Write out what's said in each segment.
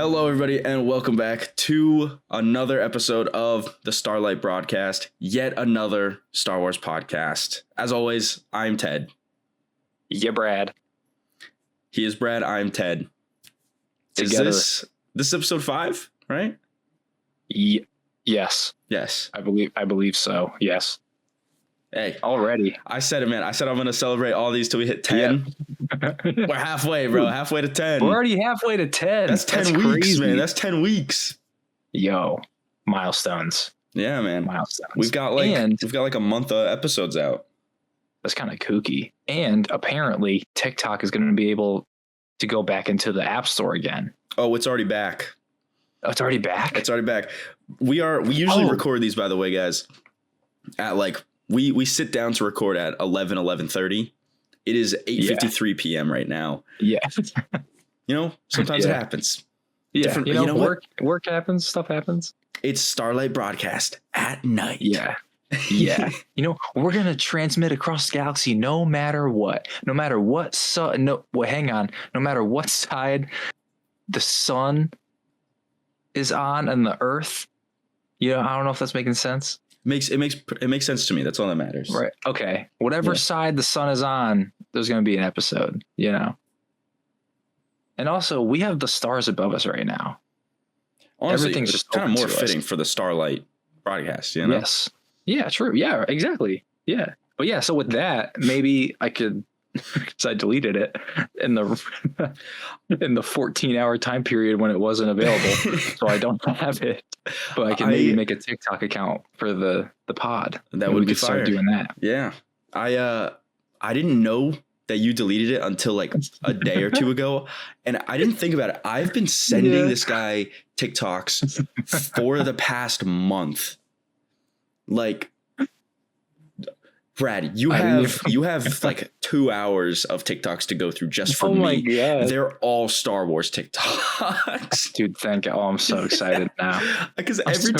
Hello, everybody, and welcome back to another episode of the Starlight broadcast, yet another Star Wars podcast. As always, I'm Ted. Yeah, Brad. He is Brad, I'm Ted. Together. Is this episode 5, right? Yes. Yes. I believe so. Yes. Hey, Already. I said it, man. I said I'm going to celebrate all these till we hit 10. Yep. We're halfway, bro. Halfway to 10. We're already halfway to 10. That's 10 weeks, crazy. Man. That's 10 weeks. Yo, milestones. Yeah, man. Milestones. We've got like a month of episodes out. That's kind of kooky. And apparently TikTok is going to be able to go back into the App Store again. Oh, it's already back. Oh, it's already back? It's already back. We usually record these, by the way, guys, at like we sit down to record at 11:30. It is 8:53 p.m. right now. Yeah. Sometimes it happens. Yeah. Work happens, stuff happens. It's Starlight broadcast at night. Yeah. Yeah. We're going to transmit across the galaxy no matter what. No matter what no matter what side the sun is on and the earth. I don't know if that's making sense. It makes sense to me. That's all that matters. Right. Okay. Whatever side the sun is on, there's going to be an episode, And also, we have the stars above us right now. Honestly, everything's just just kind of more fitting for the Starlight broadcast, Yes. Yeah, true. Yeah, exactly. Yeah. But yeah, so with that, maybe I could, because I deleted it in the 14-hour time period when it wasn't available, so I don't have it. But I can maybe make a TikTok account for the pod. That would be fire. Start doing that. Yeah, I didn't know that you deleted it until like a day or two ago, and I didn't think about it. I've been sending this guy TikToks for the past month. Like, Brad, you have like 2 hours of TikToks to go through just for me. My God. They're all Star Wars TikToks. Dude, thank you. Oh, I'm so excited now. Because every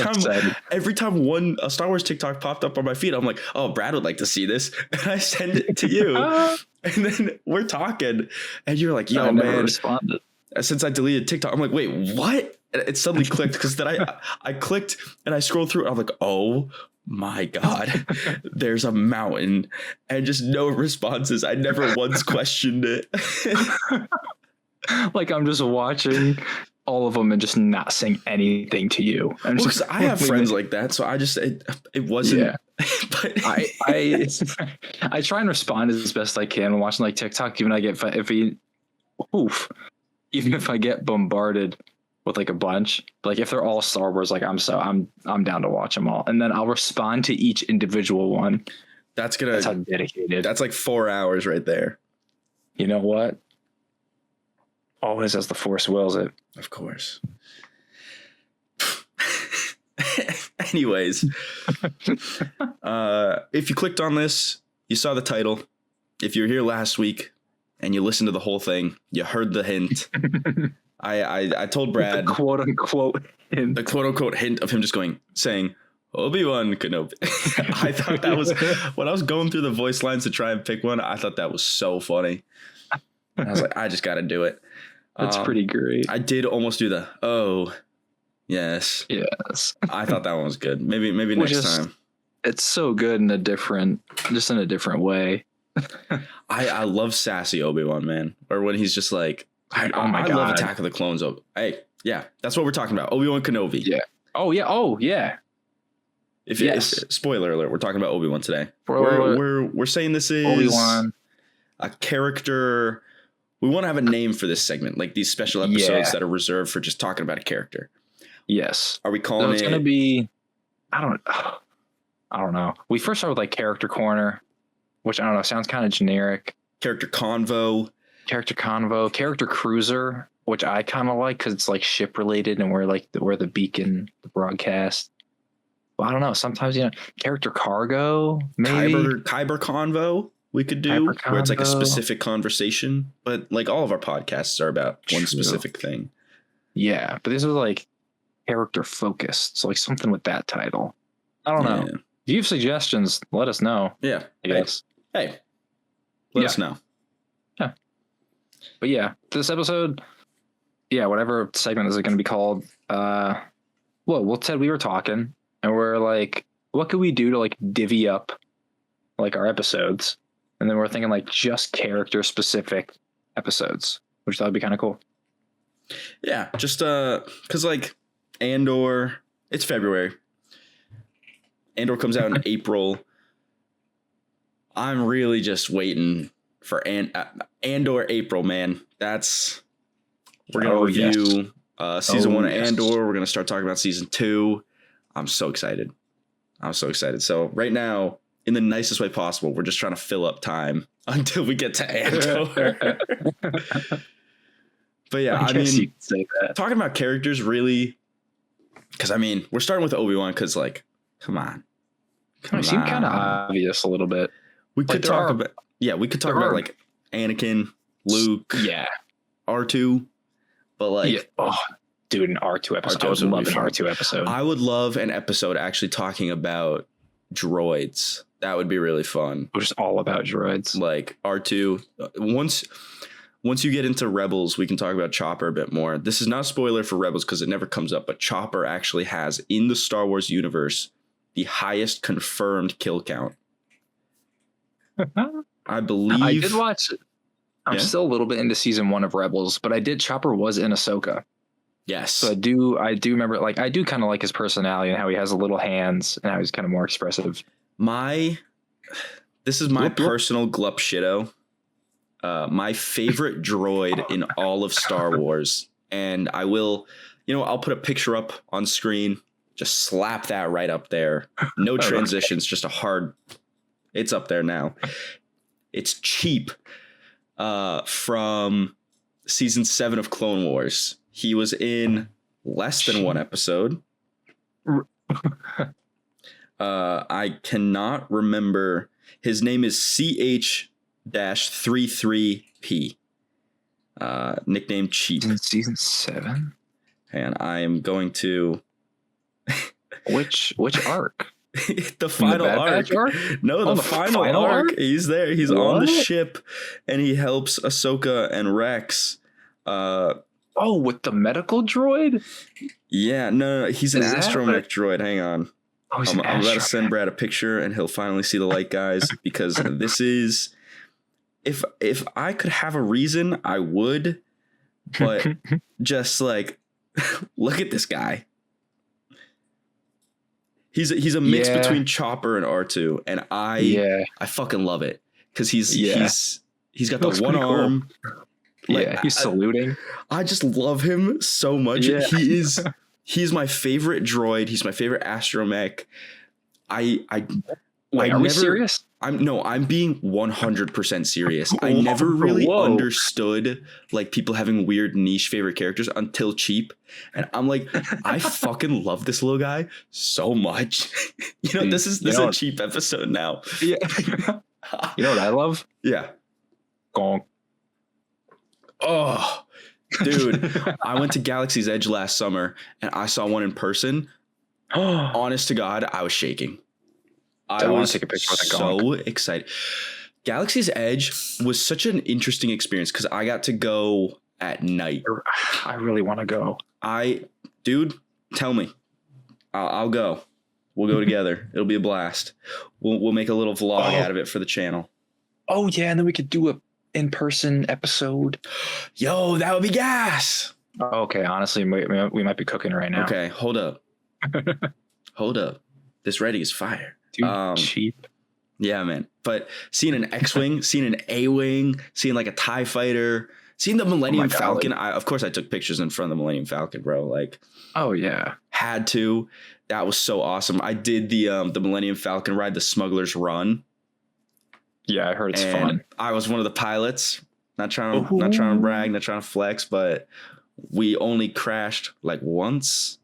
time a Star Wars TikTok popped up on my feed, I'm like, oh, Brad would like to see this. And I send it to you. And then we're talking and you're like, yo, man, responded. Since I deleted TikTok, I'm like, wait, what? And it suddenly clicked because then I clicked and I scrolled through. And I'm like, oh my God, there's a mountain and just no responses. I never once questioned it. Like I'm just watching all of them and just not saying anything to you. I have friends like that, so I just it wasn't. Yeah. But I try and respond as best I can when watching like TikTok. Even if I get bombarded with like a bunch, like if they're all Star Wars, like I'm down to watch them all, and then I'll respond to each individual one. That's how dedicated. That's like 4 hours right there. You know what? Always as the Force wills it. Of course. Anyways, if you clicked on this, you saw the title. If you were here last week and you listened to the whole thing, you heard the hint. I told Brad the quote unquote hint of him just saying Obi-Wan Kenobi. I thought that was when I was going through the voice lines to try and pick one. I thought that was so funny. And I was like, I just got to do it. That's pretty great. I did almost do the yes. I thought that one was good. Maybe next time. It's so good in a different way. I love sassy Obi-Wan, man. Or when he's just like, I love Attack of the Clones. Hey, yeah, that's what we're talking about. Obi-Wan Kenobi. Yeah. Oh yeah. Spoiler alert, we're talking about Obi-Wan today. We're saying this is Obi-Wan, a character. We want to have a name for this segment, like these special episodes that are reserved for just talking about a character. Yes. Are we calling it's gonna be? I don't know. We first started with like character corner, which I don't know, sounds kind of generic. Character convo, character cruiser, which I kind of like because it's like ship related and we're the beacon, the broadcast. Well, I don't know. Sometimes character cargo, maybe Kyber convo. We could do where it's like a specific conversation, but like all of our podcasts are about one specific thing. Yeah, but this was like character focused, so like something with that title. I don't know. If you have suggestions, let us know. Yeah. Yes. Hey. Let us know. Yeah. But yeah, this episode, whatever segment is it going to be called? Well, Ted, we were talking and we're like, what could we do to like divvy up like our episodes? And then we're thinking like just character specific episodes, which that would be kind of cool. Yeah, just because like Andor, it's February. Andor comes out in April. I'm really just waiting for Andor April, man. We're gonna review season 1 of Andor. We're gonna start talking about season 2. I'm so excited. So right now, in the nicest way possible, we're just trying to fill up time until we get to Andor. But yeah, I mean, you could say that. Talking about characters, really, because I mean, we're starting with Obi-Wan because, like, come on. It seemed kind of obvious a little bit. We could talk about like Anakin, Luke, R2, but like, dude, an R2 episode. I would love an R2 episode. I would love an episode actually talking about droids. That would be really fun. Just all about droids, like R2. Once you get into Rebels, we can talk about Chopper a bit more. This is not a spoiler for Rebels because it never comes up, but Chopper actually has, in the Star Wars universe, the highest confirmed kill count. I believe. I did watch it. I'm still a little bit into season 1 of Rebels, but Chopper was in Ahsoka. Yes. So I do remember, like, I do kind of like his personality and how he has the little hands and how he's kind of more expressive. This is my personal glup shitto. My favorite droid in all of Star Wars, and I will, I'll put a picture up on screen, just slap that right up there. No transitions, just a hard, it's up there now. It's Cheap from season 7 of Clone Wars. He was in less than one episode. I cannot remember. His name is CH-33P. Nickname Cheap. In season 7? And I am going to... Which arc? The final arc? No, the final arc. He's there. He's on the ship, and he helps Ahsoka and Rex. With the medical droid? Yeah, no, he's an astromech droid. Hang on. I'm about to send Brad a picture, and he'll finally see the light, guys, because this is... If I could have a reason, I would, but just like, look at this guy. He's a mix between Chopper and R2, and I fucking love it because he's got the one arm. Cool. Like, he's saluting. I just love him so much. Yeah. He's my favorite droid. He's my favorite astromech. Are we serious? I'm being 100% serious. I never really understood like people having weird niche favorite characters until Cheap. And I'm like, I fucking love this little guy so much. This is a Cheap episode now. Yeah. You know what I love? Yeah. Gong. Oh, dude. I went to Galaxy's Edge last summer and I saw one in person. Honest to God, I was shaking. I was take a picture so excited. Galaxy's Edge was such an interesting experience because I got to go at night. I really want to go. Dude, tell me. I'll go. We'll go together. It'll be a blast. We'll make a little vlog out of it for the channel. Oh yeah, and then we could do a in-person episode. Yo, that would be gas. Okay, honestly, we might be cooking right now. Okay, hold up. Hold up. This ready is fire. Dude, Cheap. Yeah, man. But seeing an X-Wing, seeing an A-Wing, seeing like a TIE fighter, seeing the Millennium Falcon. Of course, I took pictures in front of the Millennium Falcon, bro. Like, oh yeah, had to. That was so awesome. I did the Millennium Falcon ride, the Smuggler's Run. Yeah, I heard it's fun. I was one of the pilots. Not trying to brag, not trying to flex, but we only crashed like once.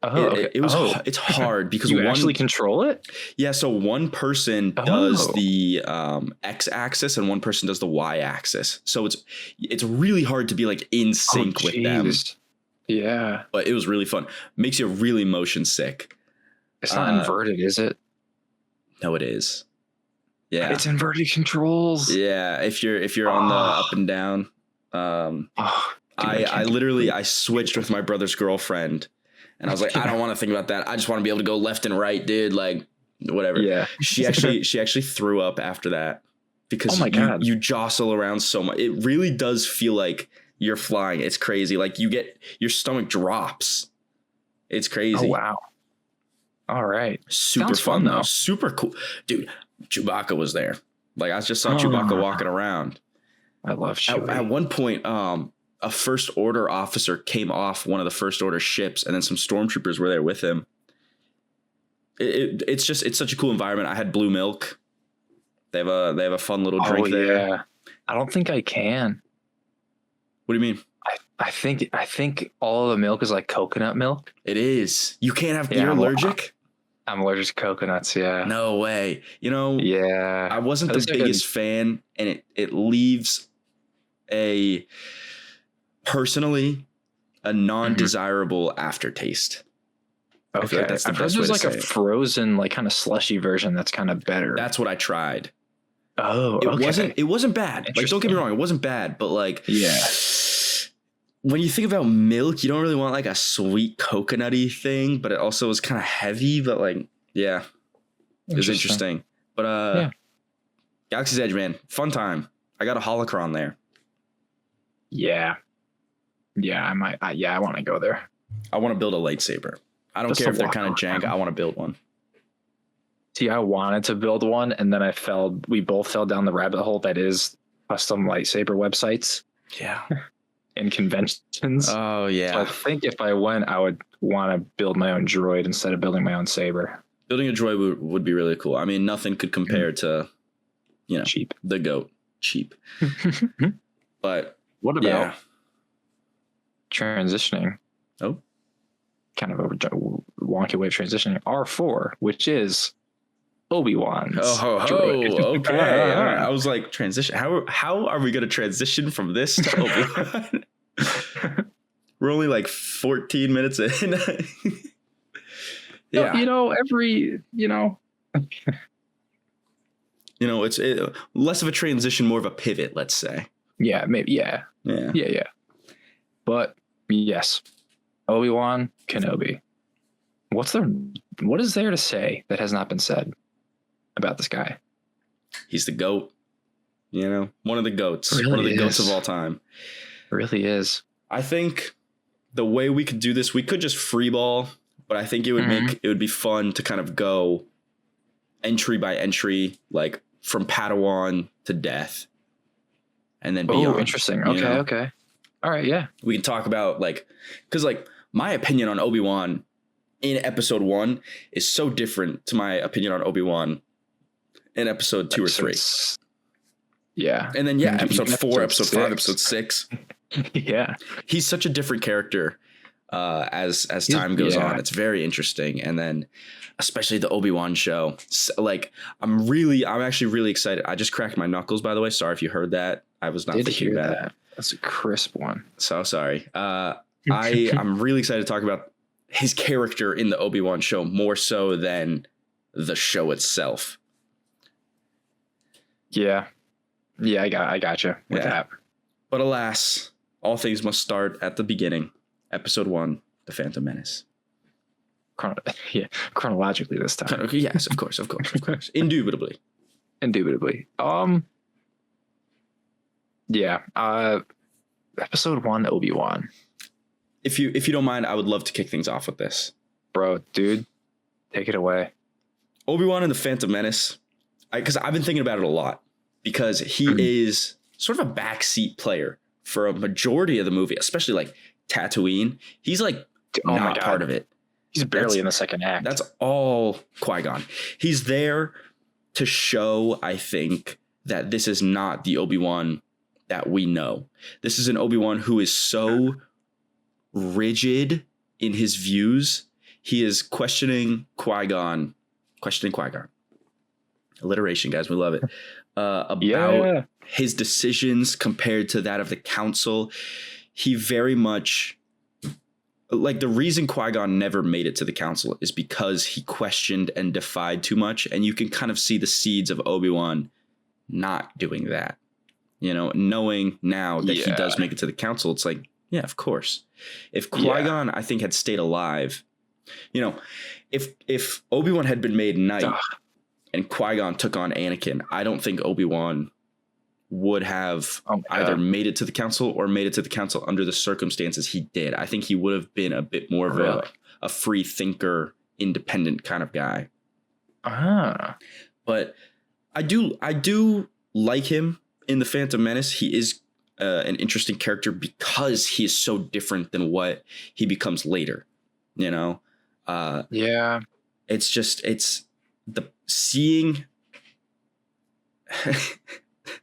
It's hard because you actually control it. Yeah, so one person does the x-axis and one person does the y-axis. So it's really hard to be like in sync with them. Yeah, but it was really fun. Makes you really motion sick. It's not inverted, is it? No, it is. Yeah, it's inverted controls. Yeah, if you're on the up and down. I literally I switched with my brother's girlfriend, and I was like, I don't want to think about that. I just want to be able to go left and right, dude. Like whatever. Yeah. She actually threw up after that because Oh my God. you jostle around so much. It really does feel like you're flying. It's crazy. Like your stomach drops. It's crazy. Oh wow. All right. Super Sounds fun fun, though. though. Super cool, dude. Chewbacca was there. Like I just saw Chewbacca walking around. I love Chewie. At one point, a First Order officer came off one of the First Order ships, and then some stormtroopers were there with him. It's such a cool environment. I had blue milk. They have a fun little drink there. Yeah. I don't think I can. What do you mean? I think all of the milk is like coconut milk. It is. You can't have. Yeah, You're allergic? I'm allergic to coconuts. Yeah. No way. You know. Yeah. I wasn't the biggest fan, and it leaves personally a non-desirable aftertaste. Okay. Like that's the I've heard best there's way like to a say it. frozen, like kind of slushy version that's kind of better. That's what I tried. Oh, It wasn't bad. Like, don't get me wrong, it wasn't bad, but like, yeah. When you think about milk, you don't really want like a sweet coconutty thing, but it also was kind of heavy. But like, yeah, it was interesting. But yeah. Galaxy's Edge, man, fun time. I got a holocron there. Yeah. Yeah, I might. I want to go there. I want to build a lightsaber. I don't care if they're kind of jank. I want to build one. See, I wanted to build one, and then we both fell down the rabbit hole that is custom lightsaber websites. Yeah. And conventions. Oh, yeah. So I think if I went, I would want to build my own droid instead of building my own saber. Building a droid would be really cool. I mean, nothing could compare to, cheap. The GOAT. Cheap. But what about transitioning? Oh. Kind of a wonky way of transitioning. R4, which is Obi-Wan's. Okay. All right. I was like, transition. How are we going to transition from this to Obi-Wan? We're only like 14 minutes in. Yeah. It's less of a transition, more of a pivot, let's say. Yeah, maybe. Yeah. But yes, Obi-Wan Kenobi. What is there to say that has not been said about this guy? He's the GOAT. One of the GOATs. Really one of the is. GOATs of all time. It really is. I think the way we could do this, we could just free ball, but I think it would be fun to kind of go entry by entry, like from Padawan to death, and then beyond. Oh, interesting. Okay. All right, yeah. We can talk about because my opinion on Obi-Wan in episode 1 is so different to my opinion on Obi-Wan in episode 2 or 3. Yeah. And then episode 4, episode 5, episode 6. Yeah. He's such a different character as time goes on. It's very interesting. And then especially the Obi-Wan show. I'm actually really excited. I just cracked my knuckles, by the way. Sorry if you heard that. I was not thinking that. That's a crisp one. So sorry. I'm really excited to talk about his character in the Obi-Wan show more so than the show itself. Yeah. Yeah, I gotcha with that. But alas, all things must start at the beginning. Episode 1, The Phantom Menace. Chronologically this time. Yes, of course. Indubitably. Episode 1, Obi-Wan. If you don't mind, I would love to kick things off with this. Bro, dude, take it away. Obi-Wan and the Phantom Menace. Because I've been thinking about it a lot. Because he is sort of a backseat player for a majority of the movie, especially like Tatooine. He's not part of it. He's barely in the second act. That's all Qui-Gon. He's there to show, I think, that this is not the Obi-Wan that we know. This is an Obi-Wan who is so rigid in his views. He is questioning Qui-Gon. Alliteration, guys. We love it. About his decisions compared to that of the council. He very much, the reason Qui-Gon never made it to the council is because he questioned and defied too much. And you can kind of see the seeds of Obi-Wan not doing that. Knowing now that he does make it to the council, it's like, Yeah, of course. If Qui-Gon, I think, had stayed alive, you know, if Obi-Wan had been made knight and Qui-Gon took on Anakin, I don't think Obi-Wan would have either made it to the council or made it to the council under the circumstances he did. I think he would have been a bit more of a free thinker, independent kind of guy. But I do like him in The Phantom Menace. He is an interesting character because he is so different than what he becomes later. You know? It's the seeing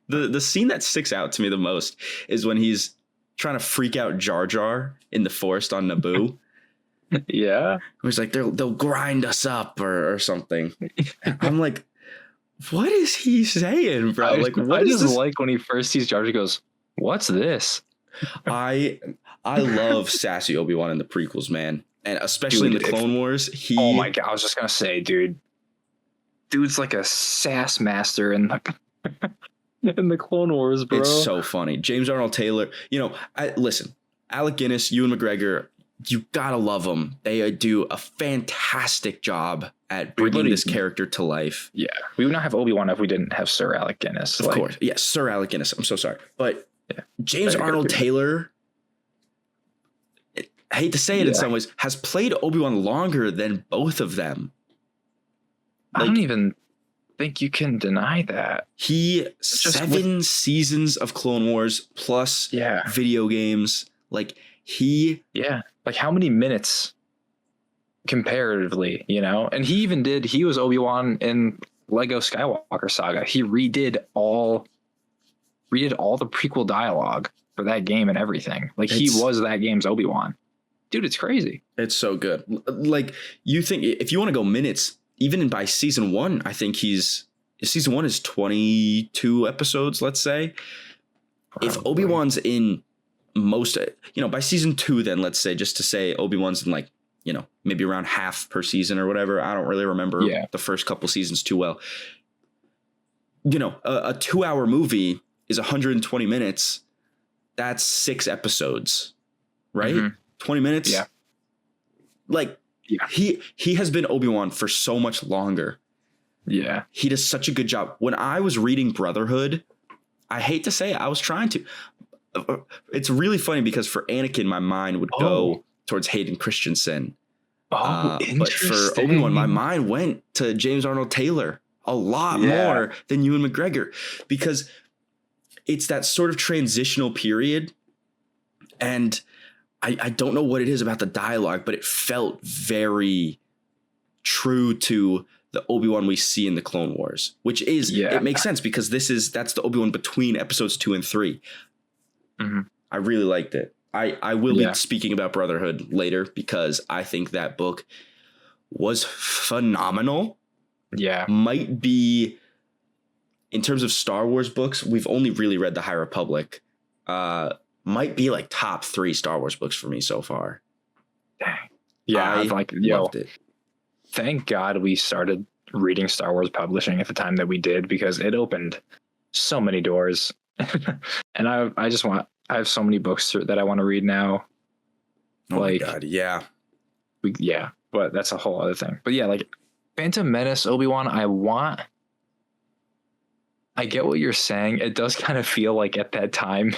the scene that sticks out to me the most is when he's trying to freak out Jar Jar in the forest on Naboo. He's like, they'll grind us up or something. I'm like, what is he saying, bro? I just like when he first sees Jar Jar, goes, "What's this?" I love sassy Obi-Wan in the prequels, man, and especially in the Clone Wars. Oh my god, I was just gonna say, dude's like a sass master in the Clone Wars, bro. It's so funny. James Arnold Taylor. Listen, Alec Guinness, Ewan McGregor. You gotta love them. They do a fantastic job at bringing this character to life. Yeah, we would not have Obi-Wan if we didn't have Sir Alec Guinness. Of course, yes, Sir Alec Guinness. I'm so sorry, but James Arnold Taylor, I hate to say it in some ways, has played Obi-Wan longer than both of them. I don't even think you can deny that. 7 seasons of Clone Wars plus video games. Like how many minutes comparatively, and he was Obi-Wan in Lego Skywalker Saga. He redid all the prequel dialogue for that game and everything. He was that game's Obi-Wan. Dude, it's crazy. It's so good. You think if you want to go minutes, even by season 1, I think season 1 is 22 episodes, let's say. Probably. If Obi-Wan's in most, by season 2, then let's say, just to say Obi-Wan's in maybe around half per season or whatever. I don't really remember the first couple seasons too well. A 2-hour movie is 120 minutes. That's 6 episodes, right? Mm-hmm. 20 minutes. Yeah. He has been Obi-Wan for so much longer. Yeah. He does such a good job. When I was reading Brotherhood, I hate to say it, I was trying to. It's really funny because for Anakin, my mind would go towards Hayden Christensen. But for Obi-Wan, my mind went to James Arnold Taylor a lot more than Ewan McGregor, because it's that sort of transitional period. And I don't know what it is about the dialogue, but it felt very true to the Obi-Wan we see in the Clone Wars, which is, it makes sense because that's the Obi-Wan between episodes 2 and 3. Mm-hmm. I really liked it. I will be speaking about Brotherhood later because I think that book was phenomenal. Yeah. Might be, in terms of Star Wars books, we've only really read The High Republic. Might be top 3 Star Wars books for me so far. Dang. Yeah, I loved it. Thank God we started reading Star Wars publishing at the time that we did, because it opened so many doors. And I have so many books that I want to read now. Oh my God, yeah. But that's a whole other thing. But Phantom Menace, Obi-Wan, I get what you're saying. It does kind of feel like at that time,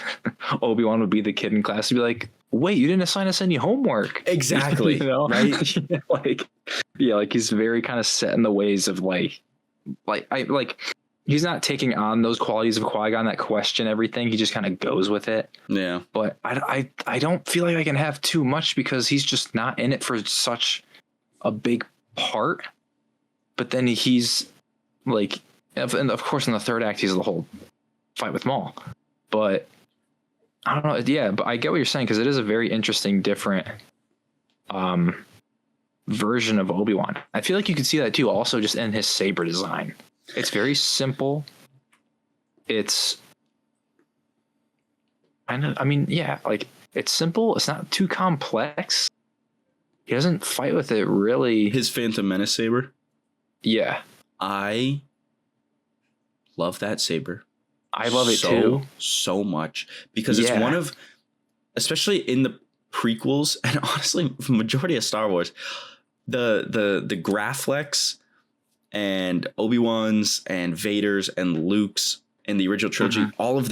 Obi-Wan would be the kid in class to be like, wait, you didn't assign us any homework. Exactly. Right? He's very kind of set in the ways of he's not taking on those qualities of Qui-Gon that question everything. He just kind of goes with it. Yeah. But I don't feel like I can have too much because he's just not in it for such a big part. But then he's and of course in the third act, he's the whole fight with Maul. But I don't know. Yeah, but I get what you're saying, because it is a very interesting, different version of Obi-Wan. I feel like you could see that too, also just in his saber design. It's very simple. It's it's simple. It's not too complex. He doesn't fight with it really. His Phantom Menace saber? Yeah. I love that saber. I love it too. So much. Because it's one of especially in the prequels and honestly majority of Star Wars, the Graflex and Obi-Wan's and Vader's and Luke's in the original trilogy, all of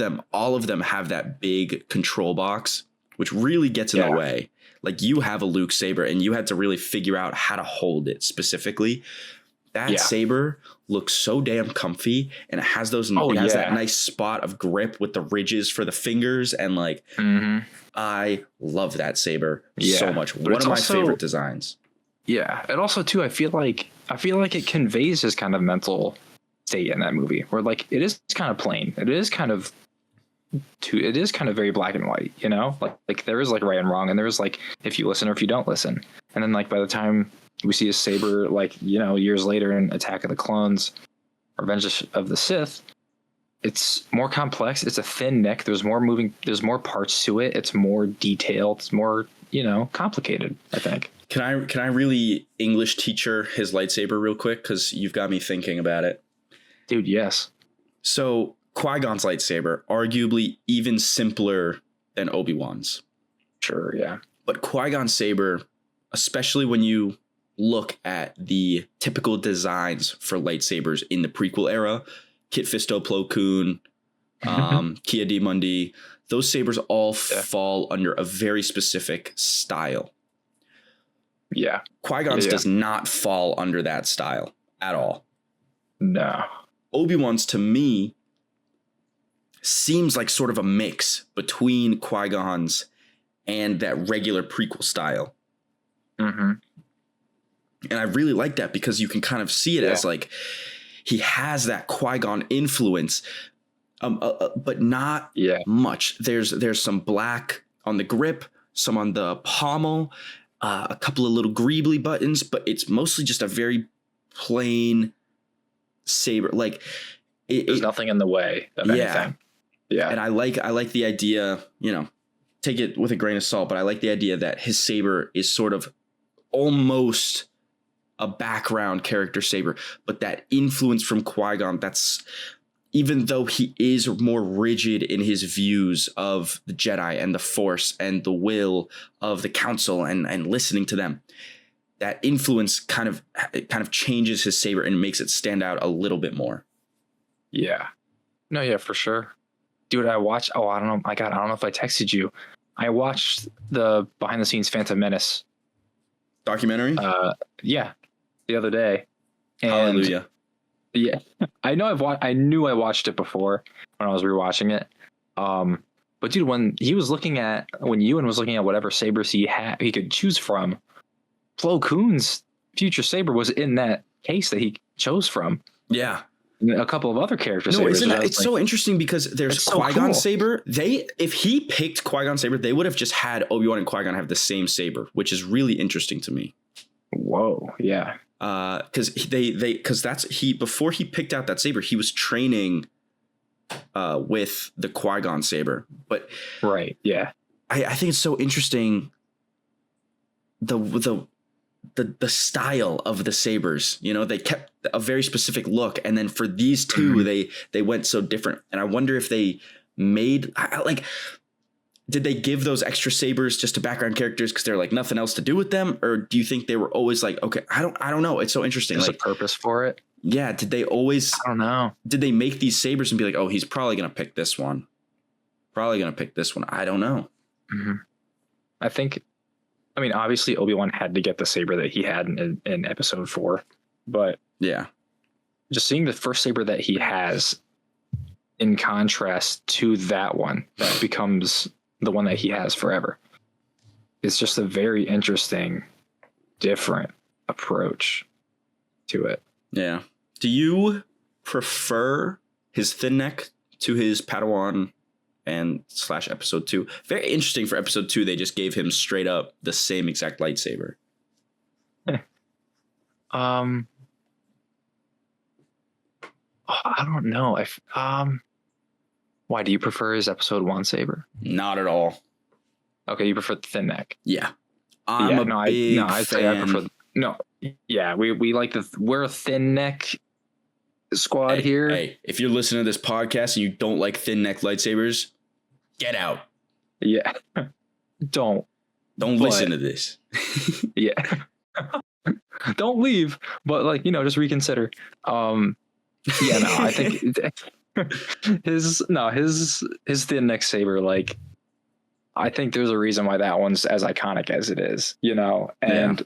them have that big control box, which really gets in the way. Like, you have a Luke saber and you had to really figure out how to hold it specifically. That saber looks so damn comfy, and it has those. It has that nice spot of grip with the ridges for the fingers, and like, I love that saber so much. One of my favorite designs. Yeah, and also too, I feel like it conveys his kind of mental state in that movie, where like it is kind of plain. It is kind of very black and white, you know, like there is like right and wrong, and there is like if you listen or if you don't listen. And then like by the time we see his saber, like, you know, years later in Attack of the Clones, Revenge of the Sith, it's more complex. It's a thin neck. There's more parts to it. It's more detailed. It's more, you know, complicated, I think. Can I really English teacher his lightsaber real quick? Because you've got me thinking about it. Dude, yes. So Qui-Gon's lightsaber, arguably even simpler than Obi-Wan's. Sure, yeah. But Qui-Gon's saber, especially when you look at the typical designs for lightsabers in the prequel era, Kit Fisto, Plo Koon, Kia Di Mundi, those sabers all fall under a very specific style. Yeah. Qui-Gon's does not fall under that style at all. No. Obi-Wan's, to me, seems like sort of a mix between Qui-Gon's and that regular prequel style. And I really like that because you can kind of see it as like he has that Qui-Gon influence, but not much. There's some black on the grip, some on the pommel, a couple of little greebly buttons, but it's mostly just a very plain saber. Like there's nothing in the way of anything. Yeah. And I like the idea, you know, take it with a grain of salt, but I like the idea that his saber is sort of almost a background character saber, but that influence from Qui-Gon, that's, even though he is more rigid in his views of the Jedi and the Force and the will of the Council and listening to them, that influence kind of changes his saber and makes it stand out a little bit more. Yeah. No, yeah, for sure. Dude, I watched, I don't know. My God, I don't know if I texted you. I watched the behind the scenes Phantom Menace documentary. Yeah, the other day. And hallelujah. Yeah, I know I knew I watched it before when I was rewatching it. But dude, when Ewan was looking at whatever sabers he could choose from, Plo Koon's future saber was in that case that he chose from. Yeah. And a couple of other characters. No, isn't that, it's so interesting because there's Qui-Gon saber. If he picked Qui-Gon saber, they would have just had Obi-Wan and Qui-Gon have the same saber, which is really interesting to me. Whoa, yeah. Because before he picked out that saber, he was training with the Qui-Gon saber. But right, yeah, I think it's so interesting the style of the sabers. You know, they kept a very specific look, and then for these two, they went so different. And I wonder if they made did they give those extra sabers just to background characters because they're like nothing else to do with them, or do you think they were always like, okay, I don't know. It's so interesting. There's like a purpose for it. Yeah. Did they always? I don't know. Did they make these sabers and be like, oh, he's probably gonna pick this one. Probably gonna pick this one. I don't know. I mean, obviously Obi-Wan had to get the saber that he had in episode 4, but yeah, just seeing the first saber that he has in contrast to that one that becomes the one that he has forever, it's just a very interesting, different approach to it. Yeah. Do you prefer his thin neck to his Padawan and / episode 2? Very interesting. For episode 2, they just gave him straight up the same exact lightsaber. I don't know. Why do you prefer his episode 1 saber? Not at all. Okay, you prefer the thin neck. Yeah. I'd say I prefer. We're a thin neck squad here. Hey, if you're listening to this podcast and you don't like thin neck lightsabers, get out. Yeah. don't listen to this. Yeah. Don't leave, but like, just reconsider. Yeah, no, I think his thin neck saber, like, I think there's a reason why that one's as iconic as it is, and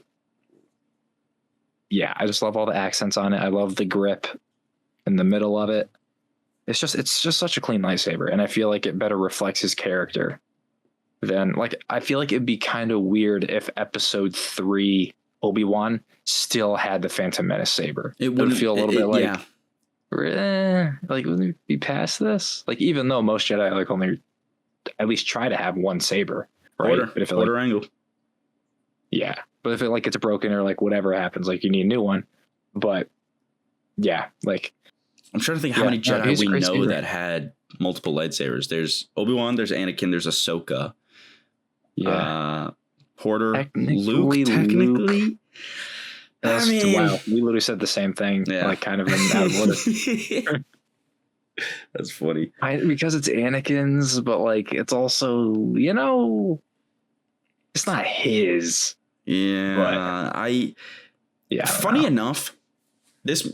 yeah, I just love all the accents on it. I love the grip in the middle of it. It's just such a clean lightsaber, and I feel like it better reflects his character than, like, I feel like it'd be kind of weird if Episode 3 Obi-Wan still had the Phantom Menace saber. It would feel a little bit like, like, wouldn't it be past this? Like, even though most Jedi like only at least try to have one saber, right? But if quarter angle. Yeah, but if it like gets broken or like whatever happens, like you need a new one. But yeah, like I'm trying to think how many Jedi we know that had multiple lightsabers. There's Obi-Wan, there's Anakin, there's Ahsoka. Yeah. Luke, technically. Wow, we literally said the same thing, like kind of out of order. That's funny. Because it's Anakin's, but like it's also, it's not his. Yeah, but, funny enough, this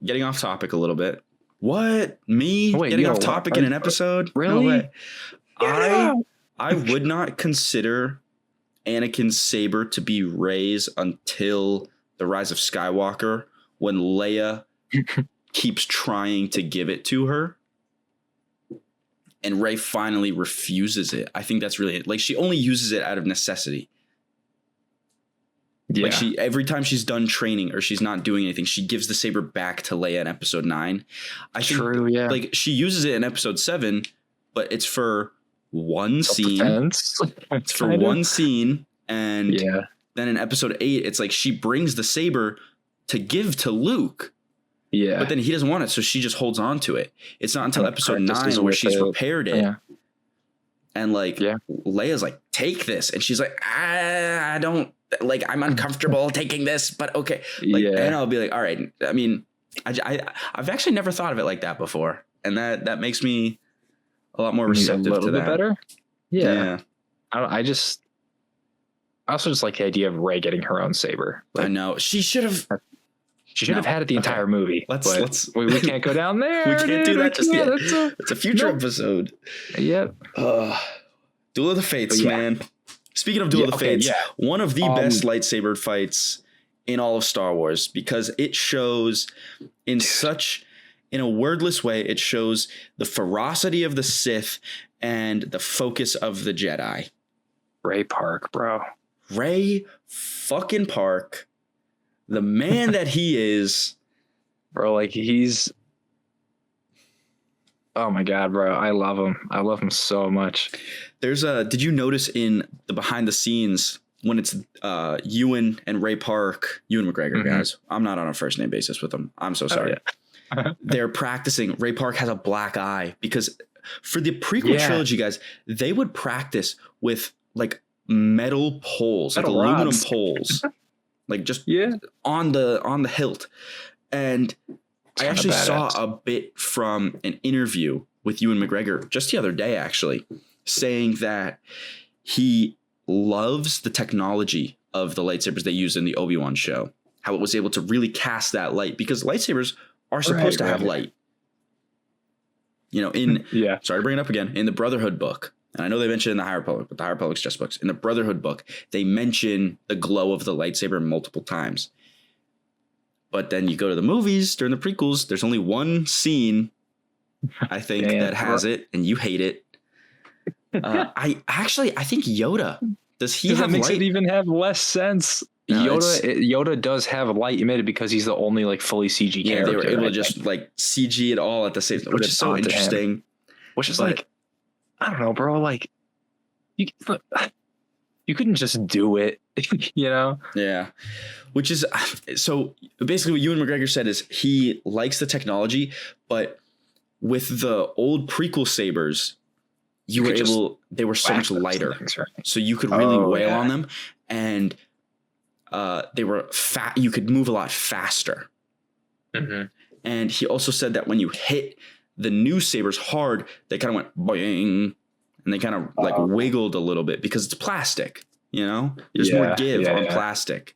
getting off topic a little bit. What? Me getting off topic in an episode? Really? No, I would not consider Anakin's saber to be Rey's until The Rise of Skywalker, when Leia keeps trying to give it to her and Rey finally refuses it. I think that's really it. Like, she only uses it out of necessity. Yeah. Like, every time she's done training or she's not doing anything, she gives the saber back to Leia in Episode 9. True, yeah. Like, she uses it in Episode 7, but it's for one scene. It's for one scene, and then in Episode 8, it's like she brings the saber to give to Luke. Yeah. But then he doesn't want it, so she just holds on to it. It's not until Episode 9 where she's repaired it. Yeah. And like Leia's like, take this. And she's like, I don't, like, I'm uncomfortable taking this, but okay. Like, and I'll be like, all right. I mean, I've actually never thought of it like that before. And that makes me a lot more receptive to that. A little bit better. Yeah. I also just like the idea of Rey getting her own saber. Like, I know. She should have had it the entire movie. Let's we can't go down there. We can't do that just yet. It's a future episode. Yep. Duel of the Fates, man. Speaking of Duel of the Fates, one of the best lightsaber fights in all of Star Wars, because it shows in a wordless way, it shows the ferocity of the Sith and the focus of the Jedi. Ray Park, bro. Ray fucking Park. The man that he is, bro, like oh my God, bro. I love him. I love him so much. Did you notice in the behind the scenes when it's Ewan and Ray Park, Ewan McGregor, guys, I'm not on a first name basis with them. I'm so sorry. They're practicing. Ray Park has a black eye because for the prequel trilogy, guys, they would practice with like metal poles, like aluminum poles. Like just on the hilt. And I actually saw a bit from an interview with Ewan McGregor just the other day, actually, saying that he loves the technology of the lightsabers they use in the Obi-Wan show, how it was able to really cast that light, because lightsabers are supposed to have light. Sorry to bring it up again, in the Brotherhood book, and I know they mentioned in the High Republic, but the High Republic's just books. In the Brotherhood book, they mention the glow of the lightsaber multiple times. But then you go to the movies during the prequels, there's only one scene, I think, that has it, and you hate it. I think Yoda. Does he have that makes light? It even have less sense. No, Yoda does have light emitted because he's the only like fully CG character. They were able to just like CG it all at the same time, which is so interesting. Which is like, I don't know, bro. Like, you couldn't just do it, Yeah. Which is, so basically what Ewan McGregor said is he likes the technology, but with the old prequel sabers, they were so much lighter. So you could really wail on them, and they were fat. You could move a lot faster. Mm-hmm. And he also said that when you hit the new sabers hard, they kind of went boing, and they kind of like wiggled a little bit because it's plastic, you know, there's more give on plastic.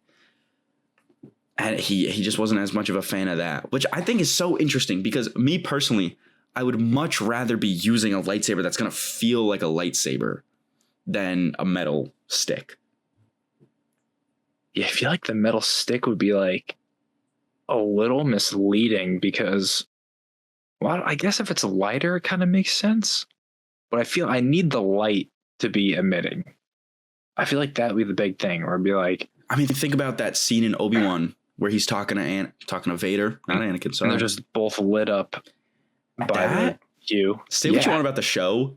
And he just wasn't as much of a fan of that, which I think is so interesting because me personally, I would much rather be using a lightsaber that's going to feel like a lightsaber than a metal stick. Yeah, I feel like the metal stick would be like a little misleading because, well, I guess if it's lighter, it kind of makes sense. But I feel I need the light to be emitting. I feel like that would be the big thing, or it'd be like, I mean, think about that scene in Obi-Wan where he's talking to Vader, not Anakin. Sorry, and they're just both lit up by that. You say what you want about the show.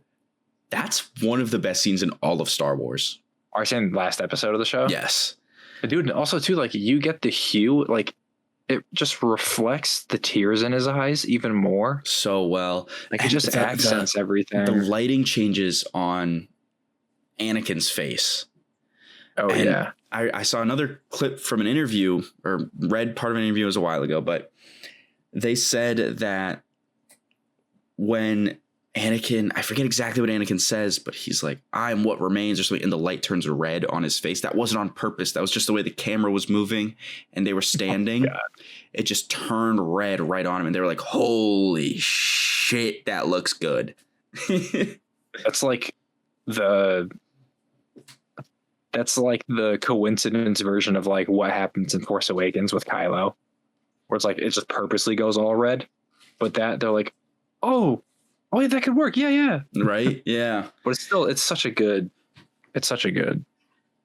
That's one of the best scenes in all of Star Wars. Are you saying last episode of the show? Yes. But dude, also too, like you get the hue, like it just reflects the tears in his eyes even more. So well. Like it just accents everything. The lighting changes on Anakin's face. Oh, and yeah. I saw another clip from an interview, or read part of an interview, it was a while ago, but they said that when Anakin, I forget exactly what Anakin says, but he's like, I'm what remains or something, and the light turns red on his face. That wasn't on purpose. That was just the way the camera was moving and they were standing. Oh, it just turned red right on him, and they were like, holy shit, that looks good. That's like the coincidence version of like what happens in Force Awakens with Kylo, where it's like it just purposely goes all red, but that they're like, oh yeah, that could work. Yeah. Right. Yeah. But it's such a good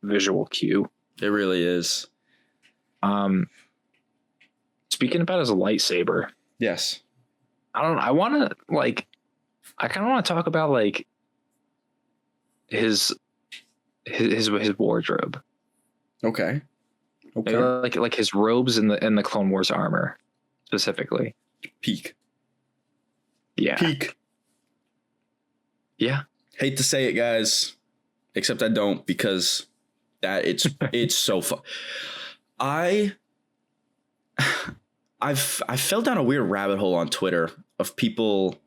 visual cue. It really is. Speaking about his lightsaber. Yes. I kind of want to talk about like his wardrobe. Okay. Like his robes in the Clone Wars armor specifically. Peak. Yeah. Peak. Yeah. Hate to say it, guys, except I don't, because that it's so fun. I fell down a weird rabbit hole on Twitter of people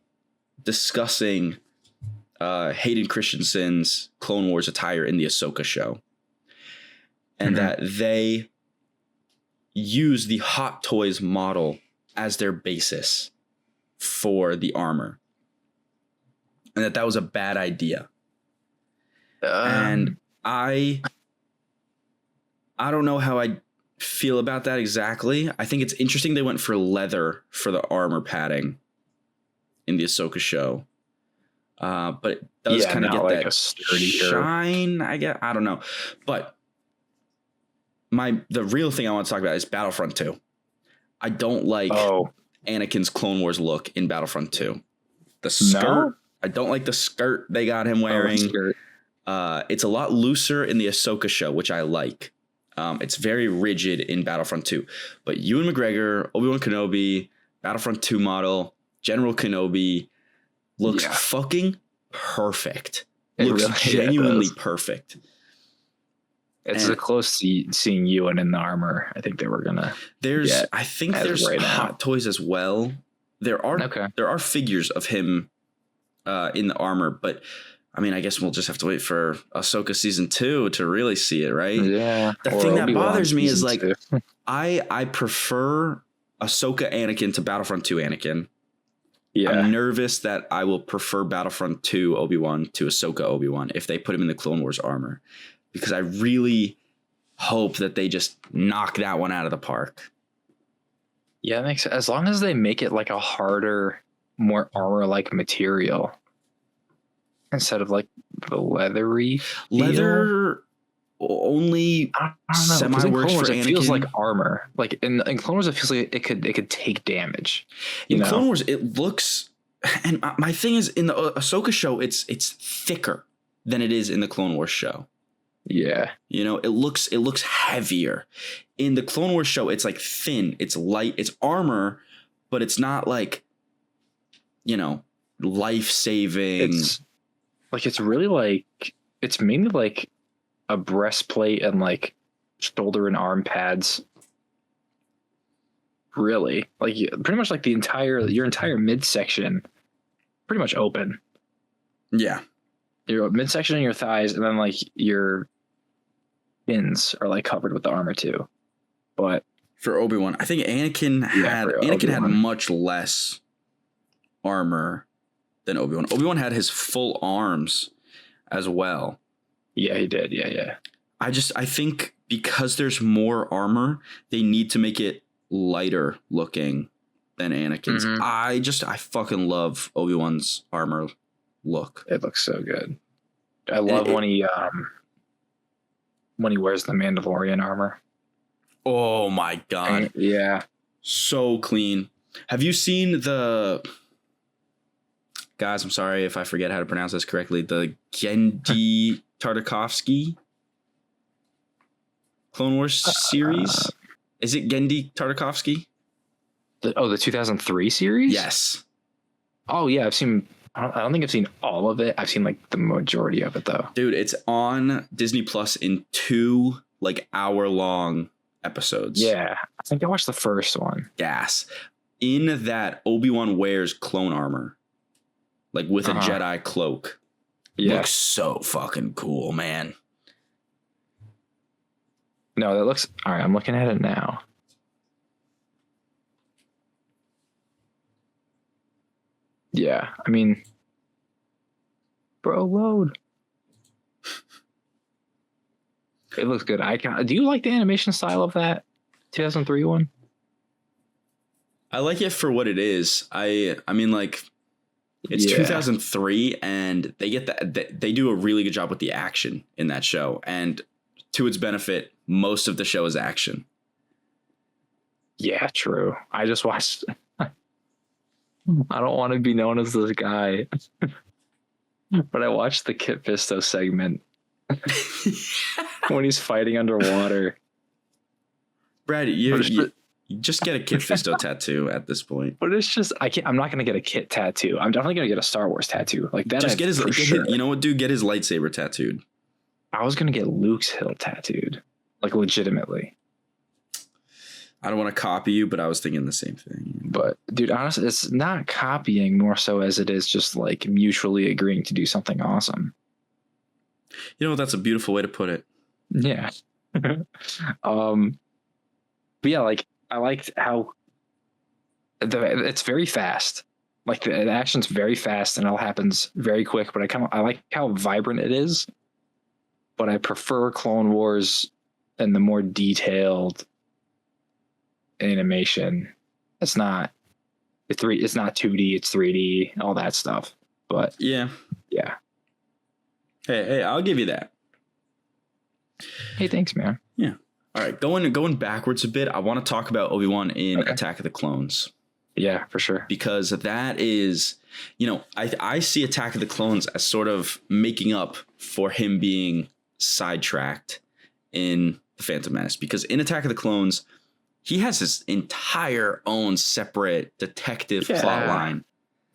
discussing Hayden Christensen's Clone Wars attire in the Ahsoka show, and that they use the Hot Toys model as their basis for the armor, and that was a bad idea. And I don't know how I feel about that exactly. I think it's interesting they went for leather for the armor padding in the Ahsoka show. But it does kind of get like that shine, I guess. I don't know. But the real thing I want to talk about is Battlefront 2. I don't like Anakin's Clone Wars look in Battlefront 2. The skirt, no? I don't like the skirt they got him wearing. It's a lot looser in the Ahsoka show, which I like. It's very rigid in Battlefront 2. But Ewan McGregor, Obi-Wan Kenobi, Battlefront 2 model, General Kenobi looks fucking perfect. Looks really genuinely perfect. It's close to seeing Ewan in the armor. I think they were gonna. There's Hot Toys as well. There are figures of him in the armor, but I mean, I guess we'll just have to wait for Ahsoka season 2 to really see it, right? Yeah. The thing that bothers me is like I prefer Ahsoka Anakin to Battlefront 2 Anakin. Yeah. I'm nervous that I will prefer Battlefront 2 Obi-Wan to Ahsoka Obi-Wan if they put him in the Clone Wars armor, because I really hope that they just knock that one out of the park. Yeah, it makes sense. As long as they make it like a harder, more armor-like material instead of like the leathery leather. Only semi works for Anakin. It feels like armor. Like in Clone Wars, it feels like it could take damage. In Clone Wars, it looks. And my thing is, in the Ahsoka show, it's thicker than it is in the Clone Wars show. Yeah, it looks heavier. In the Clone Wars show, it's like thin, it's light, it's armor, but it's not like, life saving. It's really like it's mainly like a breastplate and like shoulder and arm pads. Really, like pretty much like your entire midsection, pretty much open. Yeah, your midsection and your thighs, and then like your shins are like covered with the armor too. But for Obi-Wan, I think Anakin had much less armor than Obi-Wan. Obi-Wan had his full arms as well. Yeah, he did. Yeah. I think because there's more armor, they need to make it lighter looking than Anakin's. Mm-hmm. I fucking love Obi-Wan's armor look. It looks so good. I love when he wears the Mandalorian armor. Oh my God. Yeah. So clean. Have you seen guys, I'm sorry if I forget how to pronounce this correctly, the Genndy Tartakovsky Clone Wars series? Is it Genndy Tartakovsky? The 2003 series? Yes. Oh yeah, I don't think I've seen all of it. I've seen like the majority of it though. Dude, it's on Disney Plus in 2 like hour-long episodes. Yeah, I think I watched the first one. Gas. In that, Obi-Wan wears clone armor, like with a Jedi cloak. Yeah. Looks so fucking cool, man. No, that looks... All right, I'm looking at it now. Yeah, I mean... Bro, load. It looks good. Do you like the animation style of that 2003 one? I like it for what it is. I mean, like... It's 2003, and they get that they do a really good job with the action in that show, and to its benefit, most of the show is action. Yeah, true. I just watched. I don't want to be known as this guy, but I watched the Kit Fisto segment when he's fighting underwater. Brad, you just get a Kit Fisto tattoo at this point. But it's just I'm not gonna get a Kit tattoo. I'm definitely gonna get a Star Wars tattoo. Like that. Just get his you know what, dude? Get his lightsaber tattooed. I was gonna get Luke's hilt tattooed. Like legitimately. I don't want to copy you, but I was thinking the same thing. But dude, honestly, it's not copying more so as it is just like mutually agreeing to do something awesome. You know, that's a beautiful way to put it. Yeah. But yeah, like I liked how it's very fast. Like the action's very fast and it all happens very quick. But I like how vibrant it is. But I prefer Clone Wars and the more detailed animation. It's not 2D, it's 3D, all that stuff. But yeah. Hey, I'll give you that. Hey, thanks, man. Yeah. All right, going backwards a bit, I want to talk about Obi-Wan in Attack of the Clones. Yeah, for sure. Because that is, I see Attack of the Clones as sort of making up for him being sidetracked in The Phantom Menace. Because in Attack of the Clones, he has his entire own separate detective plot line.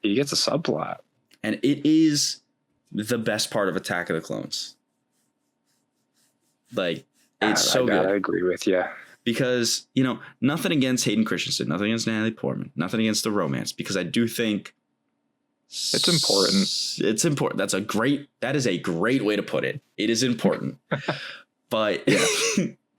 He gets a subplot. And it is the best part of Attack of the Clones. Like, it's so good. I agree with you. Because, nothing against Hayden Christensen, nothing against Natalie Portman, nothing against the romance, because I do think it's important. It's important. That is a great way to put it. It is important. But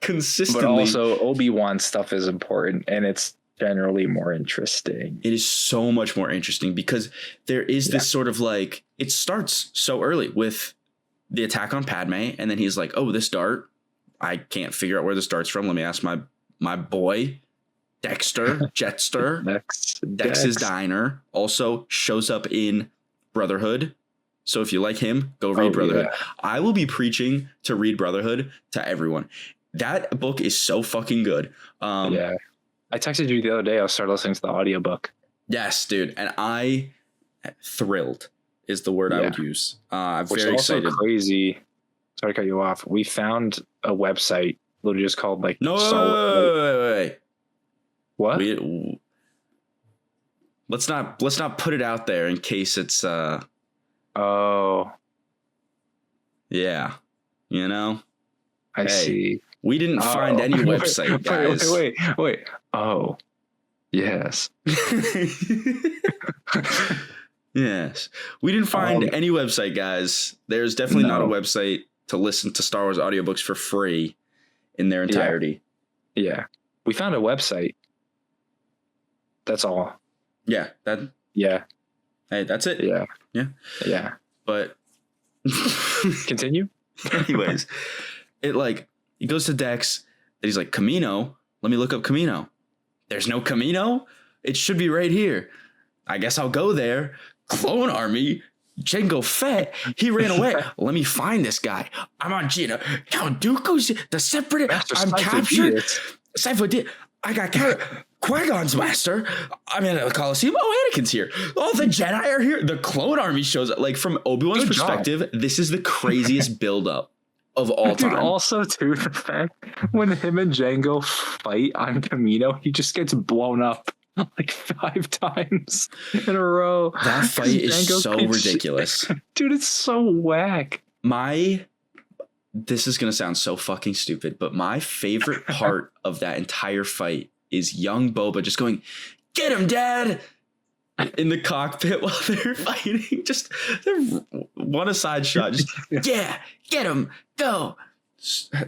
consistently. But also Obi-Wan stuff is important, and it's generally more interesting. It is so much more interesting because there is this sort of like, it starts so early with the attack on Padme, and then he's like, oh, this dart, I can't figure out where this dart's from. Let me ask my boy, Dexter, Jetster. Dex's Diner also shows up in Brotherhood. So if you like him, go read Brotherhood. Yeah. I will be preaching to read Brotherhood to everyone. That book is so fucking good. I texted you the other day. I started listening to the audiobook. Yes, dude. And I thrilled is the word I would use. I'm Which very is also excited. Crazy. Sorry to cut you off. We found a website literally just called like wait. What? Let's not put it out there in case it's Oh. Yeah. I see. We didn't find any website, guys. Wait. Oh. Yes. Yes. We didn't find any website, guys. There's definitely not a website to listen to Star Wars audiobooks for free in their entirety. Yeah. We found a website. That's all. Yeah. Yeah. Hey, that's it. Yeah. Yeah. Yeah. But continue. Anyways, he goes to Dex and he's like, Camino? Let me look up Camino. There's no Camino? It should be right here. I guess I'll go there. Clone Army? Jango Fett? He ran away. Let me find this guy. I'm on Gina. Count Dooku's the separate. I'm captured. Cypher did. I got captured. Qui-Gon's master. I'm in the Coliseum. Oh, Anakin's here. Oh, the Jedi are here. The Clone Army shows up. Like, from Obi-Wan's perspective, this is the craziest buildup of all time. Also, too, the fact when him and Jango fight on Camino, he just gets blown up like 5 times in a row. That fight is so ridiculous. Dude, it's so whack. This is going to sound so fucking stupid, but my favorite part of that entire fight is young Boba just going, get him, Dad, in the cockpit while they're fighting. Just one aside shot. Just, yeah, get him, go.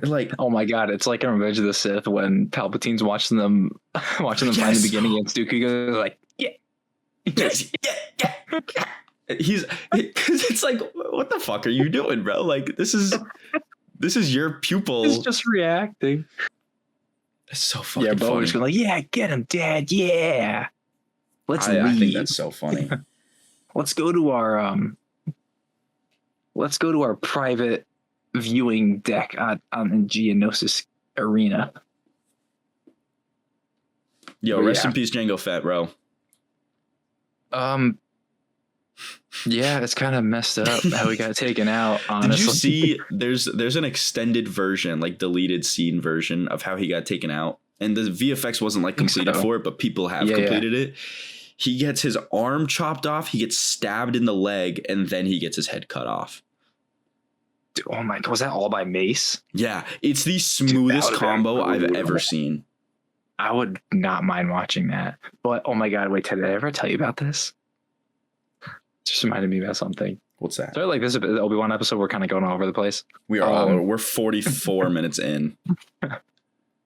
Like, oh my God, it's like in Revenge of the Sith when Palpatine's watching them fight in the beginning against Dooku. He goes like, yeah. He's, because it's like, what the fuck are you doing, bro? Like, this is your pupil. He's just reacting. It's so fucking funny. Bo's going like, yeah, get him, Dad, yeah. Let's leave. I think that's so funny. Let's go to our private viewing deck on Geonosis Arena. Yo, rest in peace, Jango Fett, bro. Yeah, it's kind of messed up how we got taken out, honestly. Did you see there's an extended version, like deleted scene version of how he got taken out? And the VFX wasn't like completed for it, but people have completed it. He gets his arm chopped off, he gets stabbed in the leg, and then he gets his head cut off. Dude, oh my God, was that all by Mace? Yeah, it's the smoothest combo I've ever seen. I would not mind watching that. But oh my God, wait, did I ever tell you about this? Just reminded me about something. What's that? So like this is the Obi-Wan episode. We're kind of going all over the place. We are. We're 44 minutes in.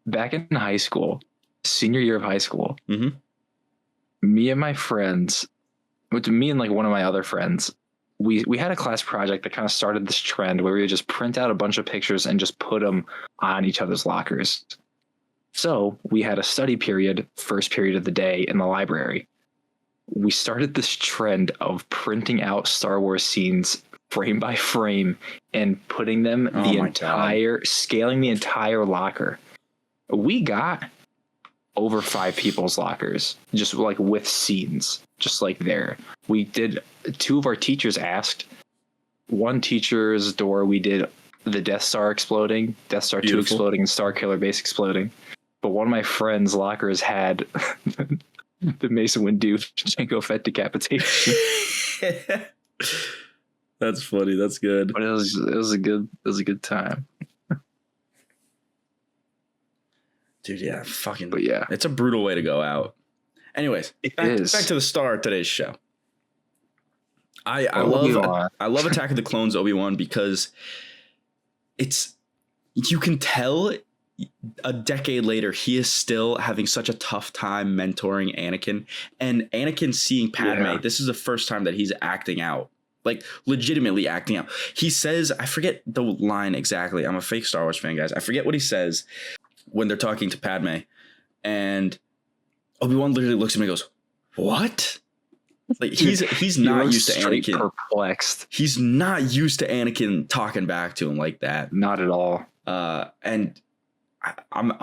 Back in high school, senior year of high school, me and my friends, me and like one of my other friends, we had a class project that kind of started this trend where we would just print out a bunch of pictures and just put them on each other's lockers. So we had a study period, first period of the day in the library. We started this trend of printing out Star Wars scenes frame by frame and putting them scaling the entire locker. We got over 5 people's lockers, just like with scenes, just like there. We did, 2 of our teachers asked. One teacher's door, we did the Death Star exploding, Death Star 2 exploding, and Star Killer Base exploding. But one of my friends' lockers had the Mace Windu Jango Fett decapitation. That's funny. That's good. But it was a good time. Dude, yeah, fucking. But yeah, it's a brutal way to go out. Anyways, back to the star of today's show. I love Attack of the Clones Obi-Wan because you can tell a decade later he is still having such a tough time mentoring Anakin, and Anakin seeing Padme. Yeah. This is the first time that he's acting out, like legitimately acting out. He says, I forget the line exactly. I'm a fake Star Wars fan, guys. I forget what he says when they're talking to Padme, and Obi-Wan literally looks at him and goes, "What?" Like he's not used to Anakin. Perplexed. He's not used to Anakin talking back to him like that. Not at all. And I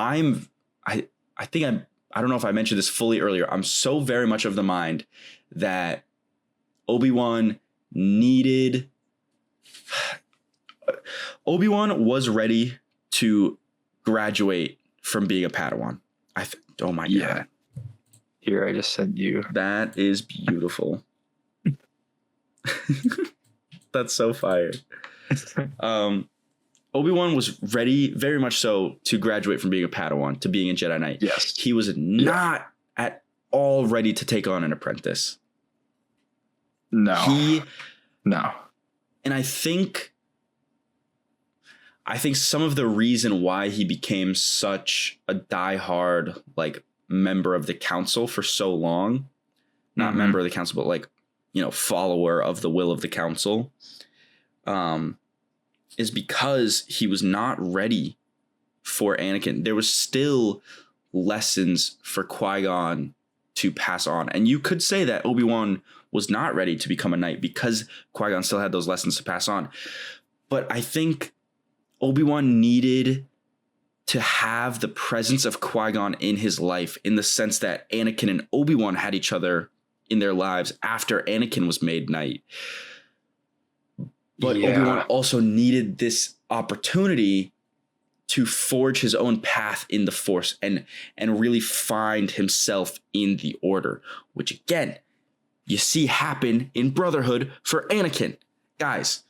don't know if I mentioned this fully earlier. I'm so very much of the mind that Obi-Wan was ready to graduate from being a Padawan. Oh my God. Here, I just sent you. That is beautiful. That's so fire. Obi-Wan was ready, very much so, to graduate from being a Padawan to being a Jedi Knight. Yes. He was not at all ready to take on an apprentice. No. No. And I think some of the reason why he became such a diehard like member of the council for so long, not member of the council, but like, follower of the will of the council, is because he was not ready for Anakin. There was still lessons for Qui-Gon to pass on. And you could say that Obi-Wan was not ready to become a knight because Qui-Gon still had those lessons to pass on. But I think Obi-Wan needed to have the presence of Qui-Gon in his life, in the sense that Anakin and Obi-Wan had each other in their lives after Anakin was made knight. But Obi-Wan also needed this opportunity to forge his own path in the Force and really find himself in the Order, which again, you see happen in Brotherhood for Anakin. Guys,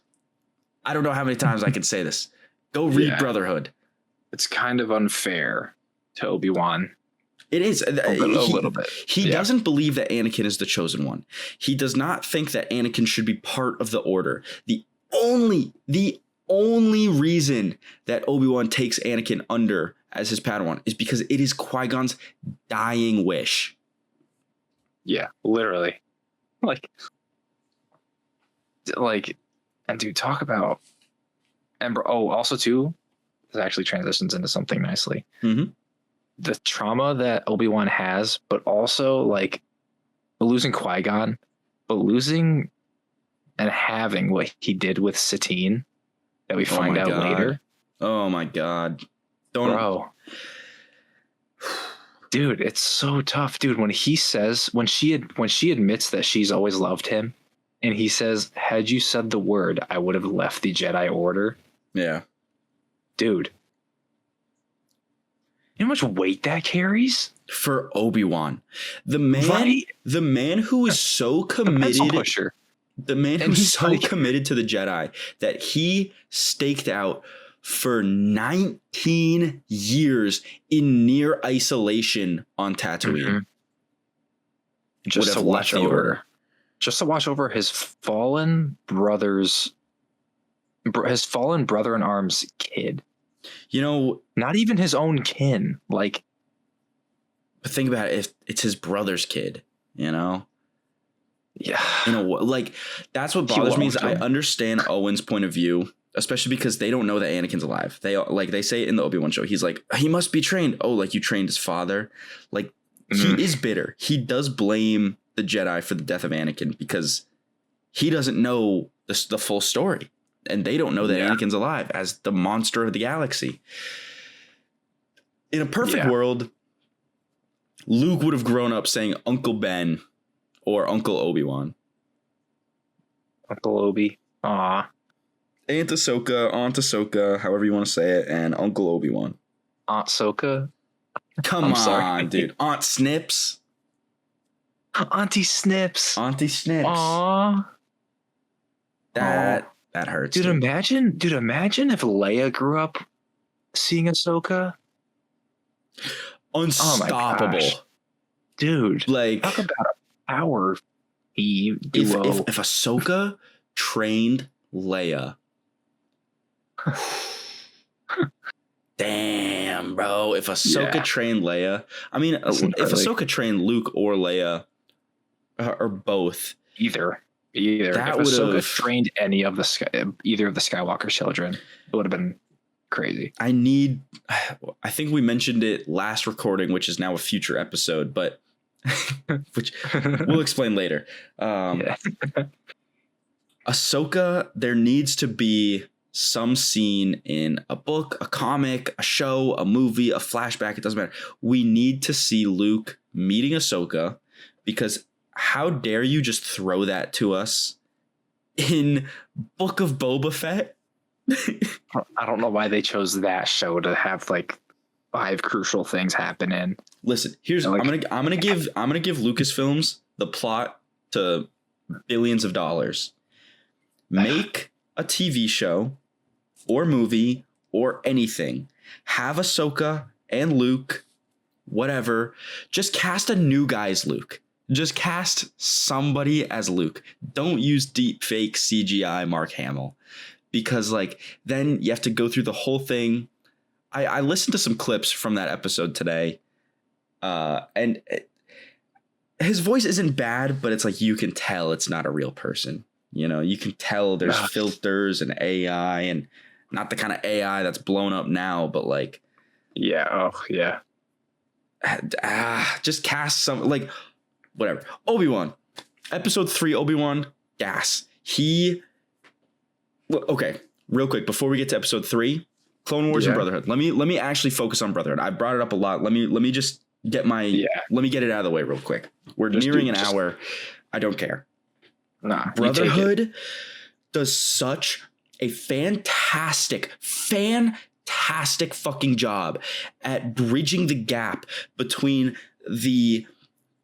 I don't know how many times I can say this. Go read Brotherhood. It's kind of unfair to Obi-Wan. It is. A little bit. He doesn't believe that Anakin is the chosen one. He does not think that Anakin should be part of the Order. The only reason that Obi-Wan takes Anakin under as his Padawan is because it is Qui-Gon's dying wish. Yeah, literally. Like, and dude, talk about, and also too, this actually transitions into something nicely. Mm-hmm. The trauma that Obi-Wan has, but also like losing Qui-Gon, but losing and having what he did with Satine that we find out later. Oh my God. Bro. Dude, it's so tough, dude. When she admits that she's always loved him, and he says, "Had you said the word, I would have left the Jedi Order." Yeah. Dude. You know how much weight that carries? For Obi-Wan. The man who is so committed. The man who's so committed to the Jedi that he staked out for 19 years in near isolation on Tatooine. Mm-hmm. Just to watch over his fallen brother in arms kid. Not even his own kin. Like, but think about it, if it's his brother's kid, Yeah. Like, that's what bothers me is I understand Owen's point of view, especially because they don't know that Anakin's alive. They say it in the Obi-Wan show. He's like, he must be trained. Oh, like you trained his father. Like, he is bitter. He does blame the Jedi for the death of Anakin because he doesn't know the full story. And they don't know that Anakin's alive as the monster of the galaxy. In a perfect world, Luke would have grown up saying Uncle Ben or Uncle Obi-Wan. Uncle Obi. Aw. Aunt Ahsoka, however you want to say it, and Uncle Obi-Wan. Aunt Soka? Come on, dude. Aunt Snips. Auntie Snips. Aw. That hurts. Dude, imagine if Leia grew up seeing Ahsoka. Unstoppable. Oh, dude, like, talk about a power duo. If Ahsoka trained Leia. Damn, bro. If Ahsoka trained Leia. I mean, if Ahsoka trained Luke or Leia, or both. Either. If Ahsoka trained either of the Skywalker children, it would have been crazy. I think we mentioned it last recording, which is now a future episode, but which we'll explain later. Ahsoka, there needs to be some scene in a book, a comic, a show, a movie, a flashback. It doesn't matter. We need to see Luke meeting Ahsoka, because how dare you just throw that to us in Book of Boba Fett? I don't know why they chose that show to have like 5 crucial things happen in. Listen, here's I'm gonna give Lucasfilms the plot to billions of dollars. Make a TV show or movie or anything. Have Ahsoka and Luke, whatever. Just cast a new guy as Luke. Just cast somebody as Luke. Don't use deep fake CGI Mark Hamill, because like then you have to go through the whole thing. I listened to some clips from that episode today, and his voice isn't bad, but it's like you can tell it's not a real person. You know, you can tell there's filters and AI, and not the kind of AI that's blown up now, but like, yeah, oh yeah, just cast some, like, whatever. Obi-Wan, episode 3, Obi-Wan, gas. Okay, real quick before we get to episode 3, Clone Wars and Brotherhood. Let me actually focus on Brotherhood. I brought it up a lot. Let me just get let me get it out of the way real quick. We're nearing an hour. I don't care. Nah, Brotherhood does such a fantastic fucking job at bridging the gap between the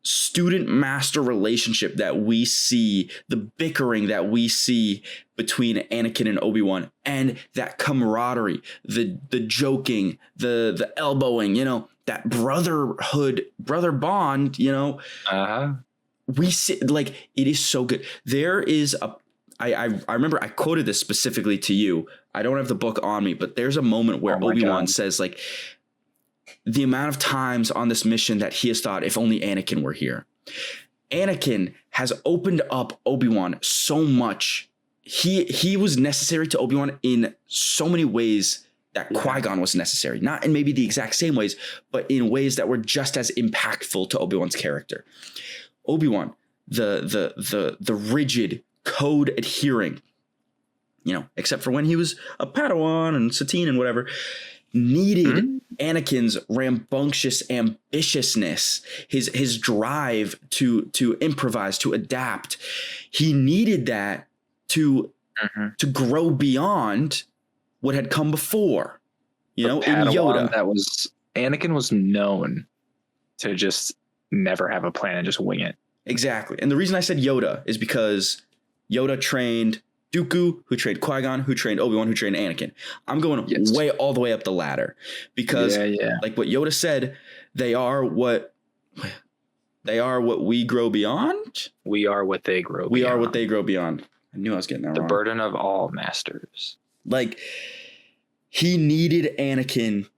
student master relationship that we see, the bickering that we see between Anakin and Obi-Wan, and that camaraderie, the joking, the elbowing, you know, that brother bond, you know. We see, like, it is so good. There is I remember I quoted this specifically to you. I don't have the book on me, but there's a moment where Obi-Wan says, like, the amount of times on this mission that he has thought, if only Anakin were here. Anakin has opened up Obi-Wan so much. He was necessary to Obi-Wan in so many ways that Qui-Gon was necessary. Not in maybe the exact same ways, but in ways that were just as impactful to Obi-Wan's character. Obi-Wan, the rigid, code adhering, you know, except for when he was a Padawan and Satine and whatever, needed Anakin's rambunctious ambitiousness, his drive to improvise, to adapt. He needed that to grow beyond what had come before. You know, in Yoda, Anakin was known to just never have a plan and just wing it. Exactly. And the reason I said Yoda is because Yoda trained Dooku, who trained Qui-Gon, who trained Obi-Wan, who trained Anakin. I'm going all the way up the ladder because like what Yoda said, they are what we grow beyond. We are what they grow beyond. We are what they grow beyond. I knew I was getting that wrong. The burden of all masters. Like, he needed Anakin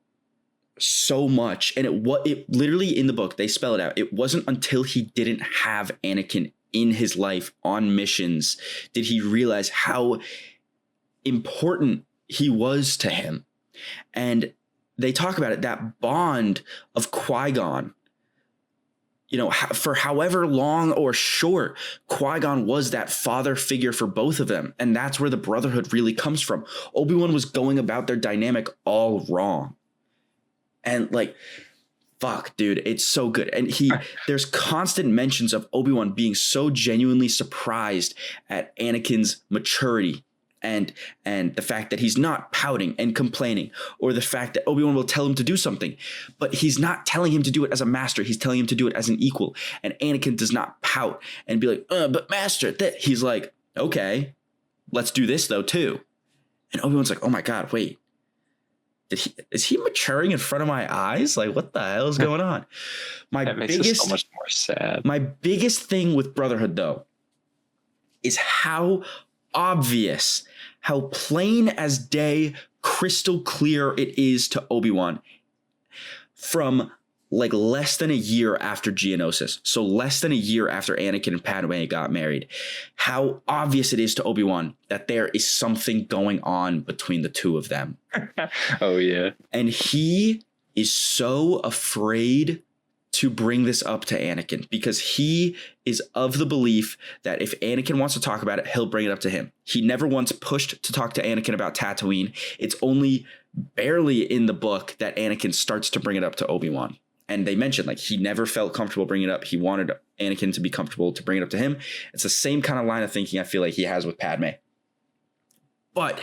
so much, and it literally, in the book they spell it out. It wasn't until he didn't have Anakin in his life on missions did he realize how important he was to him. And they talk about it, that bond of Qui-Gon, you know, for however long or short, Qui-Gon was that father figure for both of them. And that's where the brotherhood really comes from. Obi-Wan was going about their dynamic all wrong. And like, fuck, dude, it's so good. And there's constant mentions of Obi-Wan being so genuinely surprised at Anakin's maturity and the fact that he's not pouting and complaining, or the fact that Obi-Wan will tell him to do something, but he's not telling him to do it as a master. He's telling him to do it as an equal. And Anakin does not pout and be like, but master, he's like, okay, let's do this though too. And Obi-Wan's like, oh my God, wait. Is he maturing in front of my eyes? Like, what the hell is going on? That makes it so much more sad. My biggest thing with Brotherhood, though, is how obvious, how plain as day, crystal clear it is to Obi-Wan from like less than a year after Geonosis. So less than a year after Anakin and Padme got married, how obvious it is to Obi-Wan that there is something going on between the two of them. Oh, yeah. And he is so afraid to bring this up to Anakin because he is of the belief that if Anakin wants to talk about it, he'll bring it up to him. He never once pushed to talk to Anakin about Tatooine. It's only barely in the book that Anakin starts to bring it up to Obi-Wan. And they mentioned, like, he never felt comfortable bringing it up. He wanted Anakin to be comfortable to bring it up to him. It's the same kind of line of thinking I feel like he has with Padme. But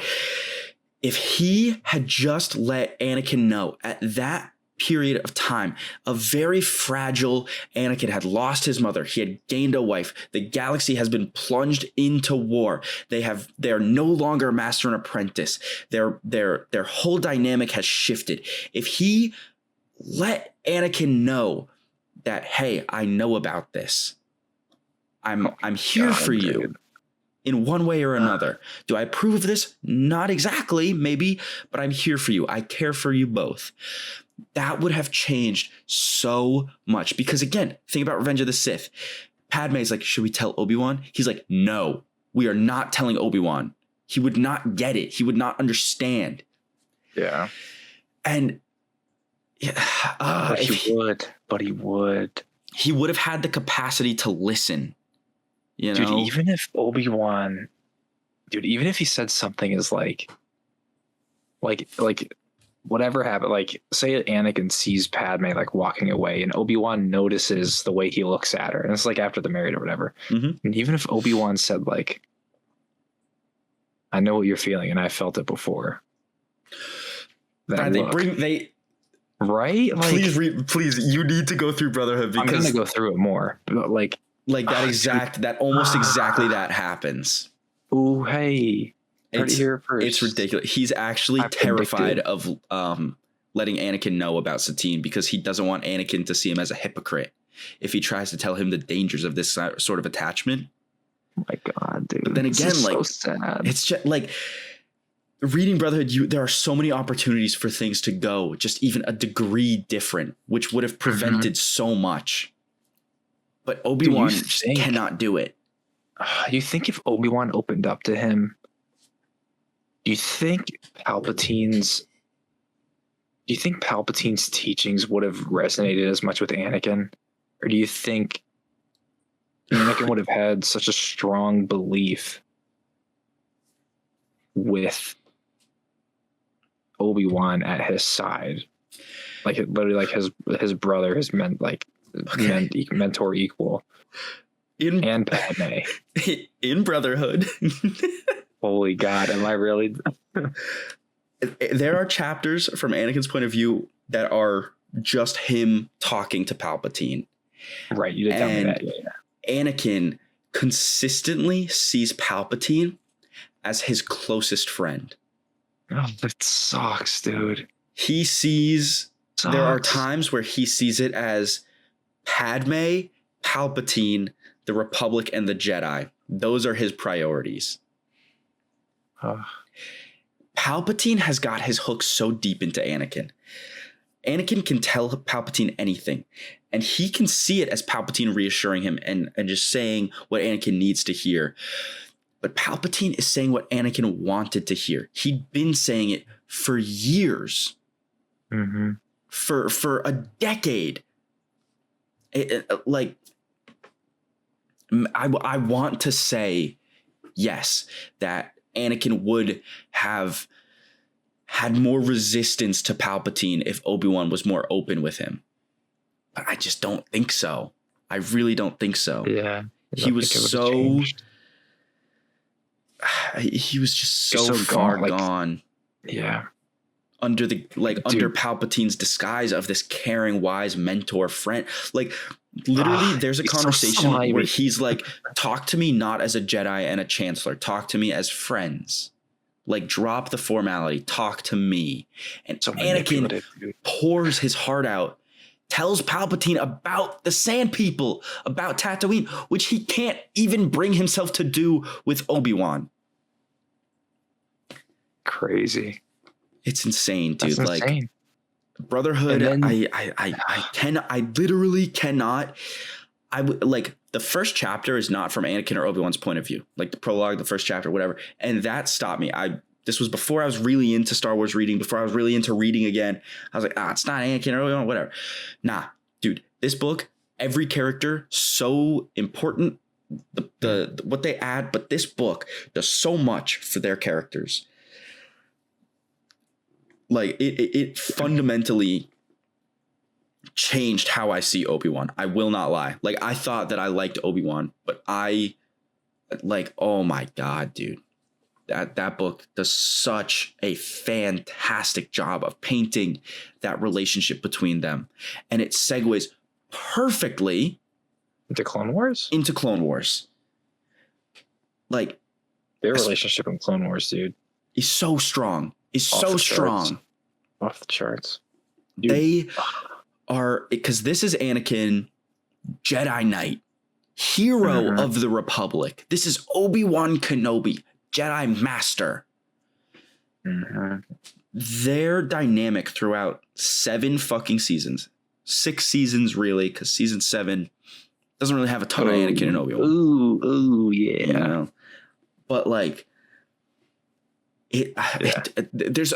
if he had just let Anakin know at that period of time, a very fragile Anakin had lost his mother. He had gained a wife. The galaxy has been plunged into war. They are no longer a master and apprentice. Their whole dynamic has shifted. If he let Anakin know that, hey, I know about this, I'm here for you. Dude. In one way or another. Do I approve of this? Not exactly, maybe, but I'm here for you. I care for you both. That would have changed so much. Because again, think about Revenge of the Sith. Padme's like, should we tell Obi-Wan? He's like, no, we are not telling Obi-Wan. He would not get it. He would not understand. Yeah. And but he would. He would have had the capacity to listen. You know? Dude, even if Obi-Wan, even if he said something is like whatever happened, like say Anakin sees Padme like walking away and Obi-Wan notices the way he looks at her, and it's like after they're married or whatever. Mm-hmm. And even if Obi-Wan said like, I know what you're feeling and I felt it before. Right? Like, please, you need to go through Brotherhood because I'm gonna go through it more, but like almost exactly that happens. Oh, hey. It's ridiculous. He's actually terrified of letting Anakin know about Satine because he doesn't want Anakin to see him as a hypocrite if he tries to tell him the dangers of this sort of attachment. Oh my God, dude. But then again, like, so sad. It's just like reading Brotherhood, there are so many opportunities for things to go just even a degree different, which would have prevented so much. But Obi-Wan just cannot do it. You think if Obi-Wan opened up to him, do you think Palpatine's teachings would have resonated as much with Anakin? Or do you think Anakin would have had such a strong belief with Obi-Wan at his side? Like literally like his brother, his mentor equal. And Padme. In Brotherhood. Holy God, am I really? There are chapters from Anakin's point of view that are just him talking to Palpatine. Right, you did tell me that. Yeah. Anakin consistently sees Palpatine as his closest friend. Oh, that sucks, dude. He sees... There are times where he sees it as Padme, Palpatine, the Republic, and the Jedi. Those are his priorities. Palpatine has got his hook so deep into Anakin. Anakin can tell Palpatine anything, and he can see it as Palpatine reassuring him and just saying what Anakin needs to hear. But Palpatine is saying what Anakin wanted to hear. He'd been saying it for years. Mm-hmm. For a decade. I want to say yes, that Anakin would have had more resistance to Palpatine if Obi-Wan was more open with him. But I just don't think so. I really don't think so. Yeah. He was just so far gone. Yeah. Under Palpatine's disguise of this caring, wise mentor friend. Like literally there's a conversation where he's like, talk to me not as a Jedi and a Chancellor, talk to me as friends. Like drop the formality, talk to me. And so Anakin pours his heart out, tells Palpatine about the Sand People, about Tatooine, which he can't even bring himself to do with Obi-Wan. Crazy. It's insane, dude. That's insane. Like Brotherhood, I literally cannot. I would like the first chapter is not from Anakin or Obi-Wan's point of view, like the prologue, the first chapter, whatever. And that stopped me. This was before I was really into Star Wars reading, before I was really into reading again. I was like, it's not Anakin or Obi-Wan, whatever. Nah, dude, this book, every character so important, the what they add, but this book does so much for their characters. Like it fundamentally changed how I see Obi-Wan. I will not lie. Like I thought that I liked Obi-Wan, but oh my God, dude. That book does such a fantastic job of painting that relationship between them. And it segues perfectly into Clone Wars. Like their relationship in Clone Wars, dude, is so strong. Is so strong. Off the charts. Dude. They are, because this is Anakin, Jedi Knight. hero of the Republic. This is Obi-Wan Kenobi, Jedi Master. Their dynamic throughout 7 fucking seasons, 6 seasons really, because season 7 doesn't really have a ton of Anakin and Obi-Wan. Ooh, yeah. You know? But like, there's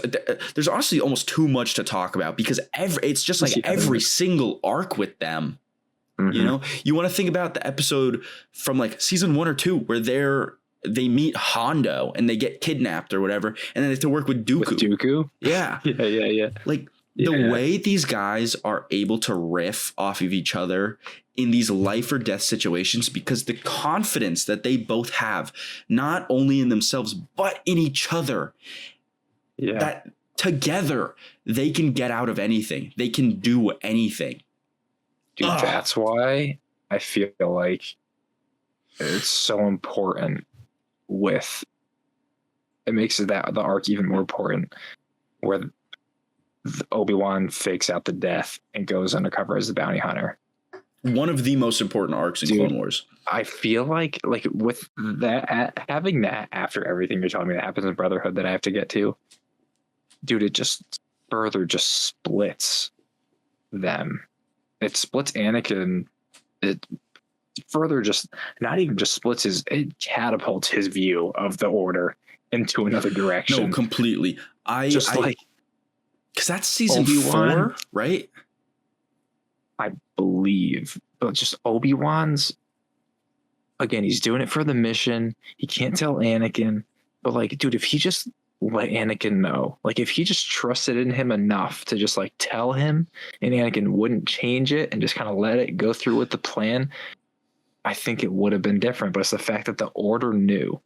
honestly almost too much to talk about because it's just like every single arc with them. You know, you want to think about the episode from like season 1 or 2 where they meet Hondo and they get kidnapped or whatever, and then they have to work with Dooku. Yeah. Like the way these guys are able to riff off of each other in these life or death situations, because the confidence that they both have, not only in themselves, but in each other, that together they can get out of anything. They can do anything. Dude, that's why I feel like it's so important it makes the arc even more important, where Obi-Wan fakes out the death and goes undercover as the bounty hunter. One of the most important arcs in Clone Wars. I feel like with that, having that after everything you're telling me that happens in Brotherhood that I have to get to, dude, it just further just splits them. It splits Anakin. It further just not even just splits it catapults his view of the Order into another direction. No, completely. Because that's season Obi-Wan, 4, right? I believe, but just Obi-Wan's, again, he's doing it for the mission. He can't tell Anakin, but like, dude, if he just let Anakin know, like if he just trusted in him enough to just like tell him, and Anakin wouldn't change it and just kind of let it go through with the plan, I think it would have been different. But it's the fact that the Order knew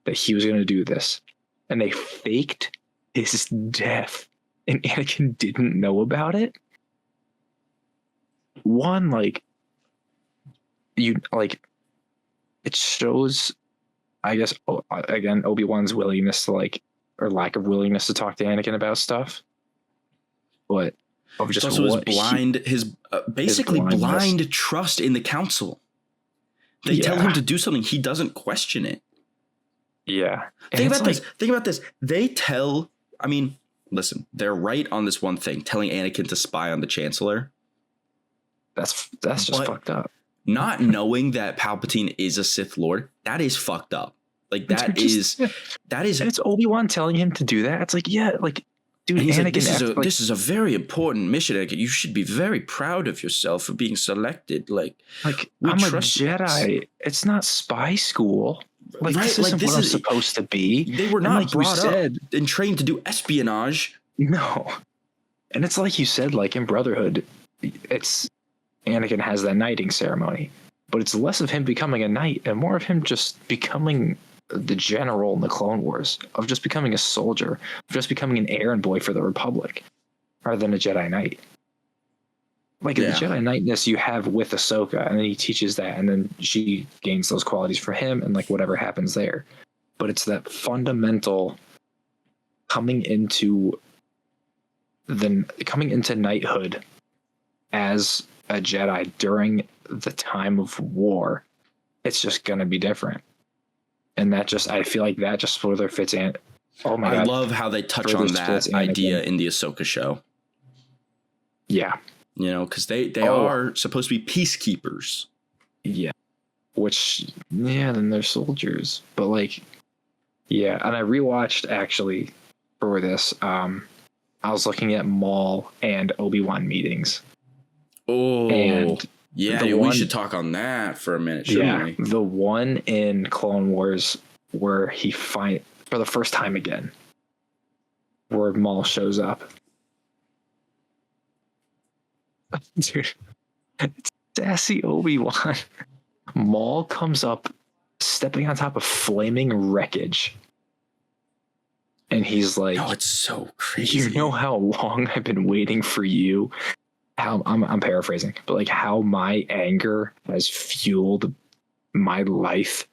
that he was going to do this, and they faked his death, and Anakin didn't know about it. One, like, it shows, I guess, again, Obi-Wan's willingness to or lack of willingness to talk to Anakin about stuff, but of just also his blind trust in the Council. They tell him to do something, he doesn't question it. Yeah. Think about this. They tell, listen, they're right on this one thing, telling Anakin to spy on the Chancellor. That's just fucked up. Not knowing that Palpatine is a Sith Lord, that is fucked up. Like that is, and it's Obi-Wan telling him to do that. It's like, dude, Anakin, like, this is a very important mission. Anakin. You should be very proud of yourself for being selected. I'm a Jedi. It's not spy school. This isn't what I'm supposed to be. They were not brought up and trained to do espionage. No. And it's like you said, like in Brotherhood, it's Anakin has that knighting ceremony, but it's less of him becoming a knight and more of him just becoming the general in the Clone Wars, of just becoming a soldier, of just becoming an errand boy for the Republic, rather than a Jedi Knight. The Jedi Knightness you have with Ahsoka, and then he teaches that, and then she gains those qualities for him, and whatever happens there. But it's that fundamental coming into knighthood as a Jedi during the time of war. It's just going to be different. And I feel like that just further fits in. Oh my God. I love how they touch on that idea in the Ahsoka show. Yeah. Because they are supposed to be peacekeepers. Yeah. Then they're soldiers. But and I rewatched actually for this. I was looking at Maul and Obi-Wan meetings. Oh, and we should talk on that for a minute, shouldn't we? The one in Clone Wars where he for the first time again, where Maul shows up. Dude, it's sassy Obi-Wan. Maul comes up, stepping on top of flaming wreckage. And he's like, "Oh, it's so crazy. You know how long I've been waiting for you?" How I'm paraphrasing, but how my anger has fueled my life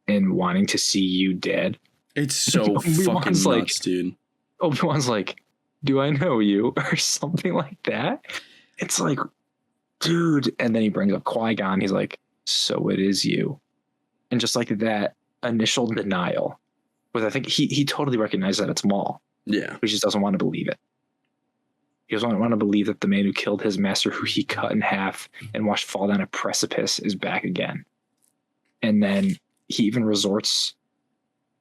and wanting to see you dead. It's so fucking nuts, dude. Obi-Wan's like, "Do I know you?" or something like that. It's like, dude. And then he brings up Qui-Gon. He's like, so it is you. And just like that initial denial, but I think he totally recognized that it's Maul. Yeah. He just doesn't want to believe it. He doesn't want to believe that the man who killed his master, who he cut in half and watched fall down a precipice, is back again. And then he even resorts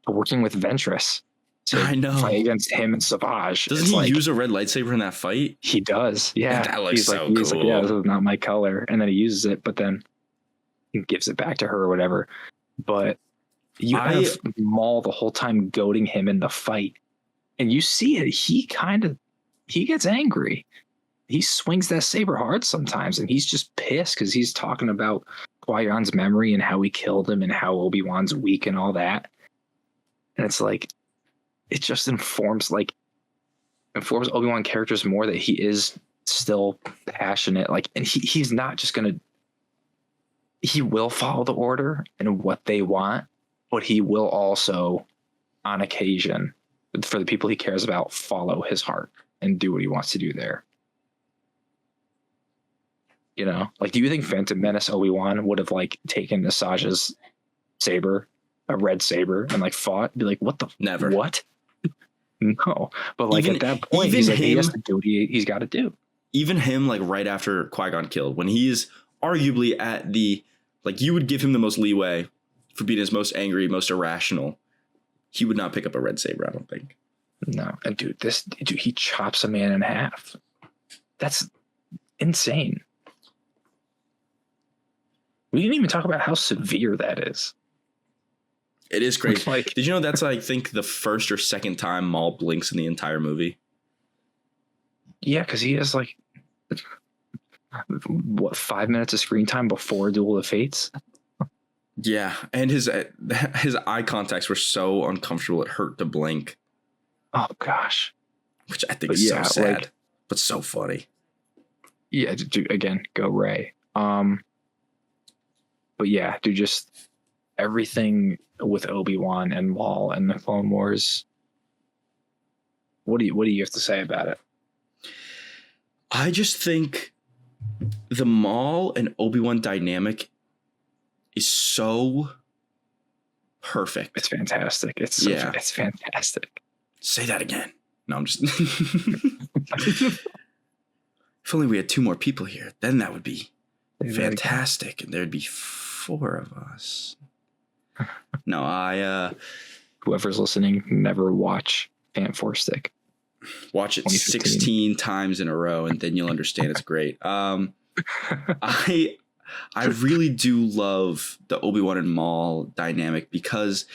to working with Ventress to fight against him and Savage. Doesn't he use a red lightsaber in that fight? He does. Yeah. That looks so cool. He's like, yeah, this is not my color. And then he uses it, but then he gives it back to her or whatever. But you have Maul the whole time goading him in the fight. And you see it. He gets angry. He swings that saber hard sometimes, and he's just pissed because he's talking about Qui-Gon's memory and how he killed him and how Obi-Wan's weak and all that. And it's like, it just informs Obi-Wan characters more that he is still passionate. Like, and he's not just he will follow the order and what they want, but he will also, on occasion, for the people he cares about, follow his heart and do what he wants to do there. You know, like, do you think Phantom Menace Obi-Wan would have like taken Asajj's saber, a red saber, and like fought? Be like, what the? Never. What? No, but like at that point, he's like, he has to do what he's got to do. Even him, like right after Qui-Gon killed, when he's arguably at the, like, you would give him the most leeway for being his most angry, most irrational. He would not pick up a red saber, I don't think. No, and dude, he chops a man in half. That's insane. We didn't even talk about how severe that is. It is crazy. Like, did you know that's, I think, the first or second time Maul blinks in the entire movie? Yeah, because he has like, what, 5 minutes of screen time before Duel of the Fates? Yeah, and his eye contacts were so uncomfortable it hurt to blink. Oh gosh, which I think is so sad, like, but so funny. Yeah, again, go Rey. But yeah, dude, just everything with Obi-Wan and Maul and the Clone Wars. What do you have to say about it? I just think the Maul and Obi-Wan dynamic is so perfect. It's fantastic. It's fantastic. Say that again. No, I'm just. If only we had 2 more people here, then that would be fantastic, and there'd be 4 of us. No, whoever's listening, never watch Fan4 Stick. Watch it 16 times in a row, and then you'll understand it's great. I really do love the Obi-Wan and Maul dynamic, because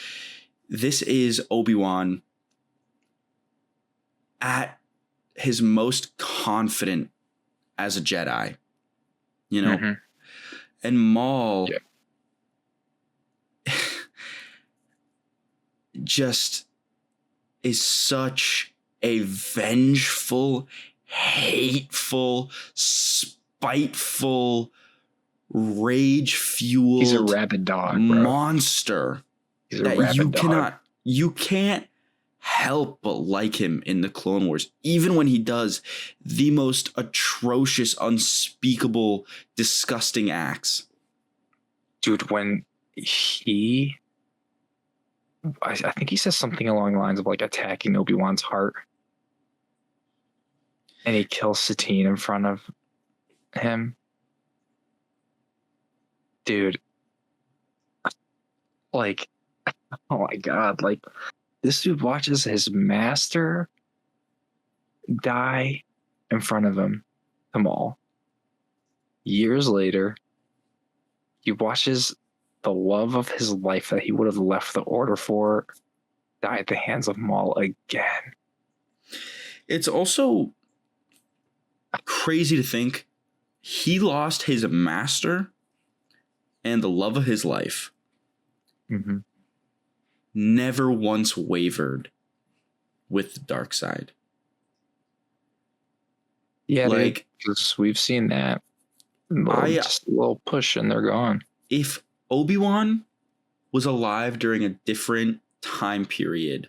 this is Obi-Wan at his most confident as a Jedi, you know, mm-hmm. and Maul just is such a vengeful, hateful, spiteful, rage-fueled, he's a rabid dog, monster that you can't help but like him in the Clone Wars, even when he does the most atrocious, unspeakable, disgusting acts. Dude, when I think he says something along the lines of like attacking Obi-Wan's heart, and he kills Satine in front of him. Dude, like, oh my God, like, this dude watches his master die in front of him, them all. Years later, he watches the love of his life that he would have left the order for die at the hands of Maul again. It's also crazy to think he lost his master and the love of his life. Mm-hmm. Never once wavered with the dark side. Yeah, like, we've seen that. Just a little push and they're gone. If Obi-Wan was alive during a different time period,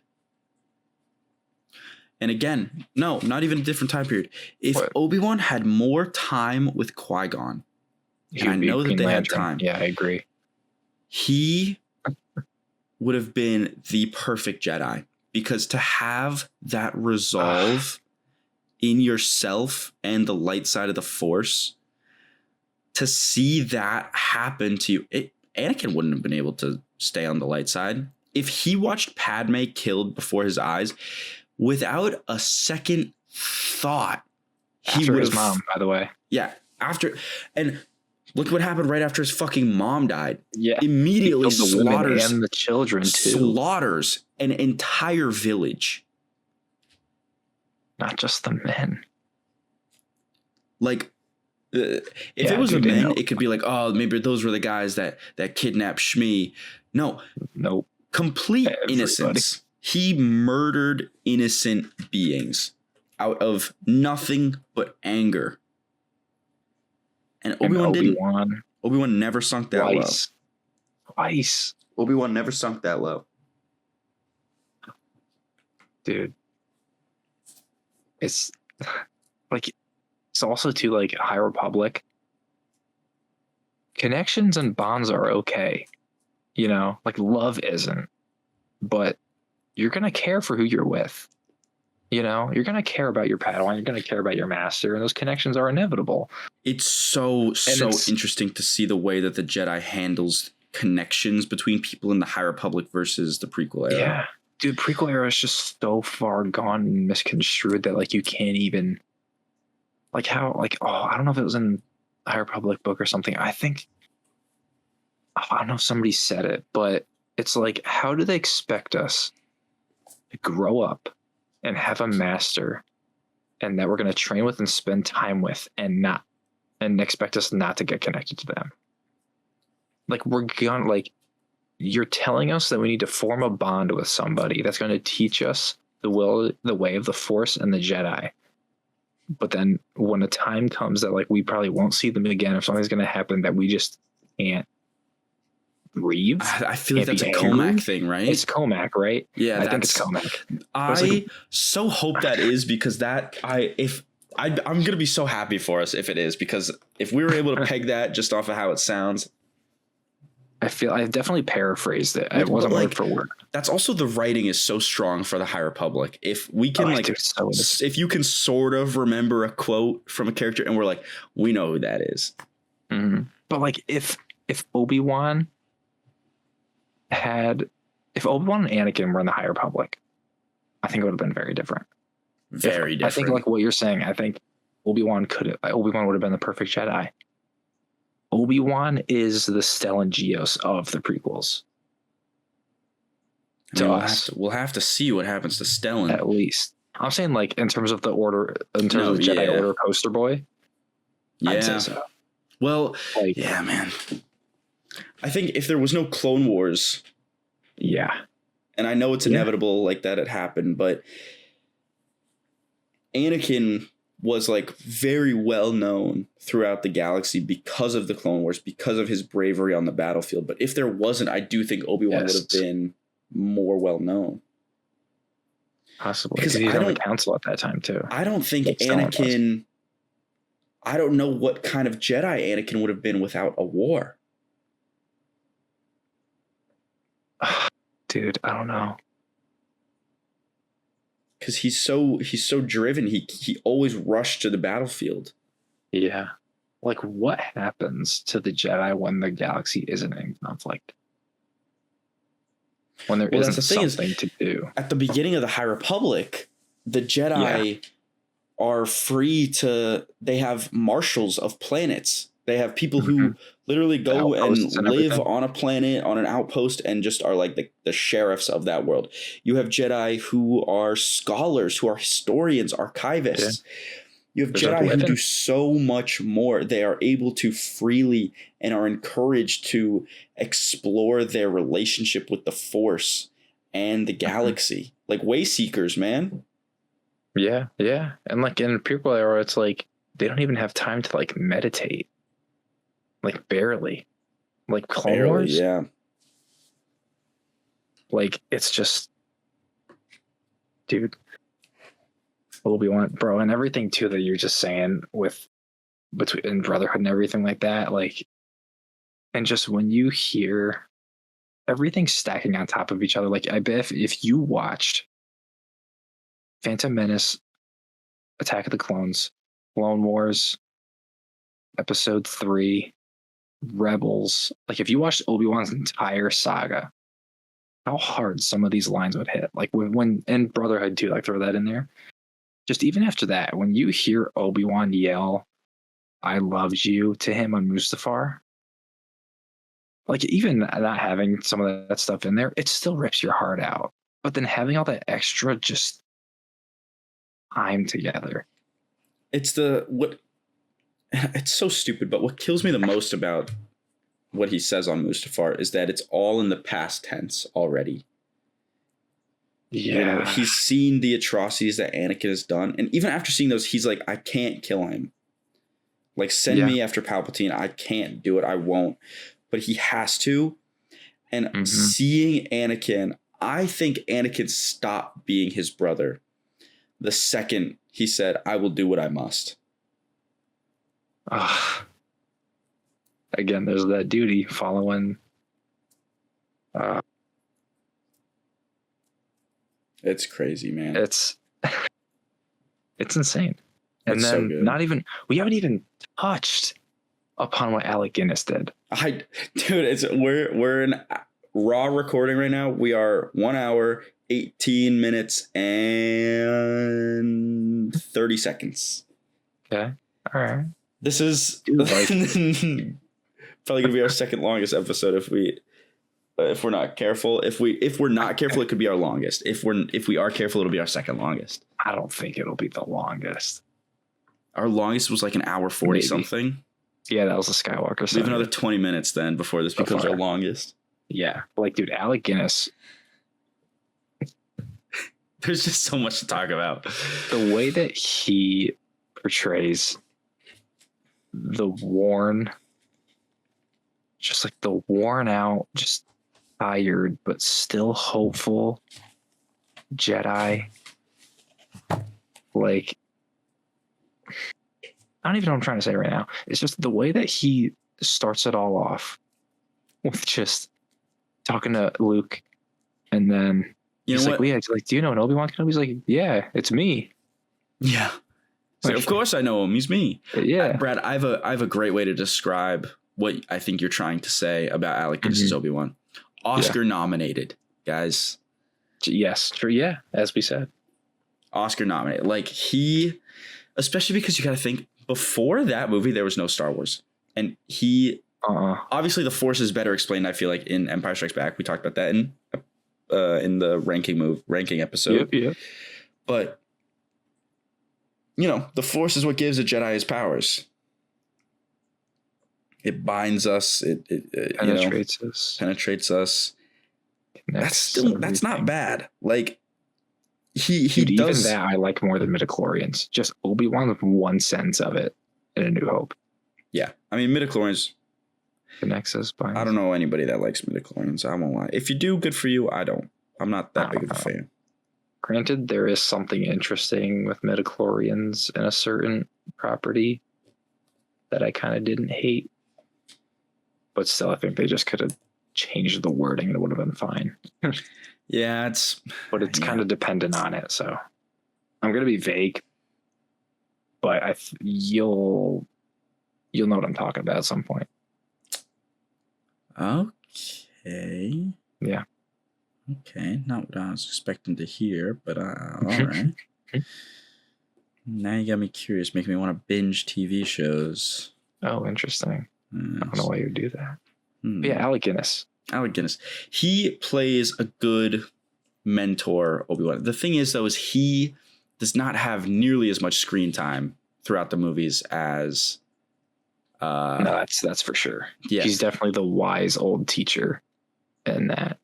and again, no, not even a different time period. If Obi-Wan had more time with Qui-Gon, and I know that they had time. Yeah, I agree. He would have been the perfect Jedi, because to have that resolve in yourself and the light side of the Force, to see that happen to you, Anakin wouldn't have been able to stay on the light side. If he watched Padme killed before his eyes, without a second thought, he would have. His mom, by the way. Yeah, after, and look what happened right after his fucking mom died. Yeah, immediately slaughters and the children too. Slaughters an entire village. Not just the men. Like, if it was the men, it could be like, oh, maybe those were the guys that kidnapped Shmi. No, nope. Complete innocence. He murdered innocent beings out of nothing but anger. And Obi-Wan didn't. Obi-Wan never sunk that low. Twice. Obi-Wan never sunk that low. Dude. It's like, it's also too, like, High Republic. Connections and bonds are okay. You know, like, love isn't. But you're going to care for who you're with. You know, you're going to care about your Padawan. You're going to care about your master. And those connections are inevitable. It's so interesting to see the way that the Jedi handles connections between people in the High Republic versus the prequel era. Yeah. Dude, prequel era is just so far gone and misconstrued that, like, you can't even, like, how, like, I don't know if it was in the High Republic book or something. I think, I don't know if somebody said it, but it's like, how do they expect us to grow up and have a master and that we're going to train with and spend time with and expect us not to get connected to them? Like, we're gonna, like, you're telling us that we need to form a bond with somebody that's going to teach us the way of the Force and the Jedi. But then when a time comes that, like, we probably won't see them again, if something's going to happen that we just can't breathe. I feel like that's a Comac thing, right? It's Comac, right? Yeah, I think it's Comac. I so hope that is, because I'm gonna be so happy for us if it is, because if we were able to peg that just off of how it sounds, I definitely paraphrased it. It wasn't word for word. That's also, the writing is so strong for the High Republic. If we can if you can sort of remember a quote from a character and we're like, we know who that is. Mm-hmm. But like, if Obi-Wan and Anakin were in the High Republic, I think it would have been very different. Very different. I think, like what you're saying, I think Obi-Wan would have been the perfect Jedi. Obi-Wan is the Stellan Gios of the prequels. We'll have to see what happens to Stellan. At least. I'm saying, like, in terms of the order, in terms of Jedi Order poster boy. Yeah. I'd say so. Well, like, yeah, man. I think if there was no Clone Wars. Yeah. And I know it's inevitable, like, that it happened, but Anakin was, like, very well known throughout the galaxy because of the Clone Wars, because of his bravery on the battlefield. But if there wasn't, I do think Obi-Wan would have been more well known. Possibly, because he was on the council at that time too. I don't think Anakin. I don't know what kind of Jedi Anakin would have been without a war. Dude, I don't know. Because he's so driven. He always rushed to the battlefield. Yeah. Like, what happens to the Jedi when the galaxy isn't in conflict? When there isn't something to do. At the beginning of the High Republic, the Jedi are free to. They have marshals of planets. They have people who literally go and live on a planet, on an outpost, and just are like the sheriffs of that world. You have Jedi who are scholars, who are historians, archivists. Yeah. You have Jedi who do so much more. They are able to freely and are encouraged to explore their relationship with the Force and the galaxy. Like Wayseekers, man. Yeah, yeah. And like in prequel era, it's like they don't even have time to like meditate. Like barely. Like Clone Wars? Yeah. Like it's just, dude. Obi-Wan, bro, and everything too that you're just saying with between brotherhood and everything like that. Like, and just when you hear everything stacking on top of each other, like I bet if you watched Phantom Menace, Attack of the Clones, Clone Wars, Episode 3, Rebels, like if you watched Obi-Wan's entire saga, how hard some of these lines would hit. Like when and Brotherhood too, like throw that in there. Just even after that, when you hear Obi-Wan yell, "I loved you" to him on Mustafar, like even not having some of that stuff in there, it still rips your heart out. But then having all that extra just time together. It's so stupid, but what kills me the most about what he says on Mustafar is that it's all in the past tense already. Yeah. You know, he's seen the atrocities that Anakin has done. And even after seeing those, he's like, I can't kill him. Like, send me after Palpatine. I can't do it. I won't. But he has to. And seeing Anakin, I think Anakin stopped being his brother the second he said, I will do what I must. Again, there's that duty following. It's crazy, man. It's insane. And it's then we haven't even touched upon what Alec Guinness did. We're in raw recording right now. We are 1 hour, 18 minutes, and 30 seconds. Okay. All right. This is probably gonna be our second longest episode if we're not careful. If we're not careful, it could be our longest. If we are careful, it'll be our second longest. I don't think it'll be the longest. Our longest was like an hour 40 something. Yeah, that was the Skywalker. We have another 20 minutes then before this becomes our longest. Yeah, like dude, Alec Guinness. There's just so much to talk about. The way that he portrays the worn out, just tired, but still hopeful Jedi. Like, I don't even know what I'm trying to say right now. It's just the way that he starts it all off with just talking to Luke, and then he's like, "Yeah," he's like, "Do you know an Obi-Wan Kenobi?" He's like, "Yeah, it's me." Yeah. Like, of course I know him. He's me. Yeah. Brad, I have a great way to describe what I think you're trying to say about Alec Guinness's Obi-Wan. Oscar nominated, guys. Yes, true. Yeah, as we said. Oscar nominated. Like especially because you got to think, before that movie, there was no Star Wars. And obviously the Force is better explained, I feel like, in Empire Strikes Back. We talked about that in the ranking episode. Yep. But, you know, the Force is what gives a Jedi his powers. It binds us. It penetrates us. That's not bad. Like, he Dude, does even that I like more than midichlorians. Just Obi-Wan with one sentence of it in A New Hope. Yeah, I mean, midichlorians connects us. I don't know anybody that likes midichlorians. I won't lie. If you do, good for you. I don't. I'm not that big of a fan. Granted, there is something interesting with midichlorians in a certain property that I kind of didn't hate, but still, I think they just could have changed the wording and it would have been fine. Yeah, but it's kind of dependent on it. So I'm going to be vague, but you'll know what I'm talking about at some point. Okay. Yeah. Okay. Not what I was expecting to hear, but all right. Now you got me curious, making me want to binge TV shows. Oh, interesting. I don't know why you would do that. But yeah, Alec Guinness. He plays a good mentor, Obi-Wan. The thing is, though, is he does not have nearly as much screen time throughout the movies as... no, that's for sure. Yeah. He's definitely the wise old teacher in that.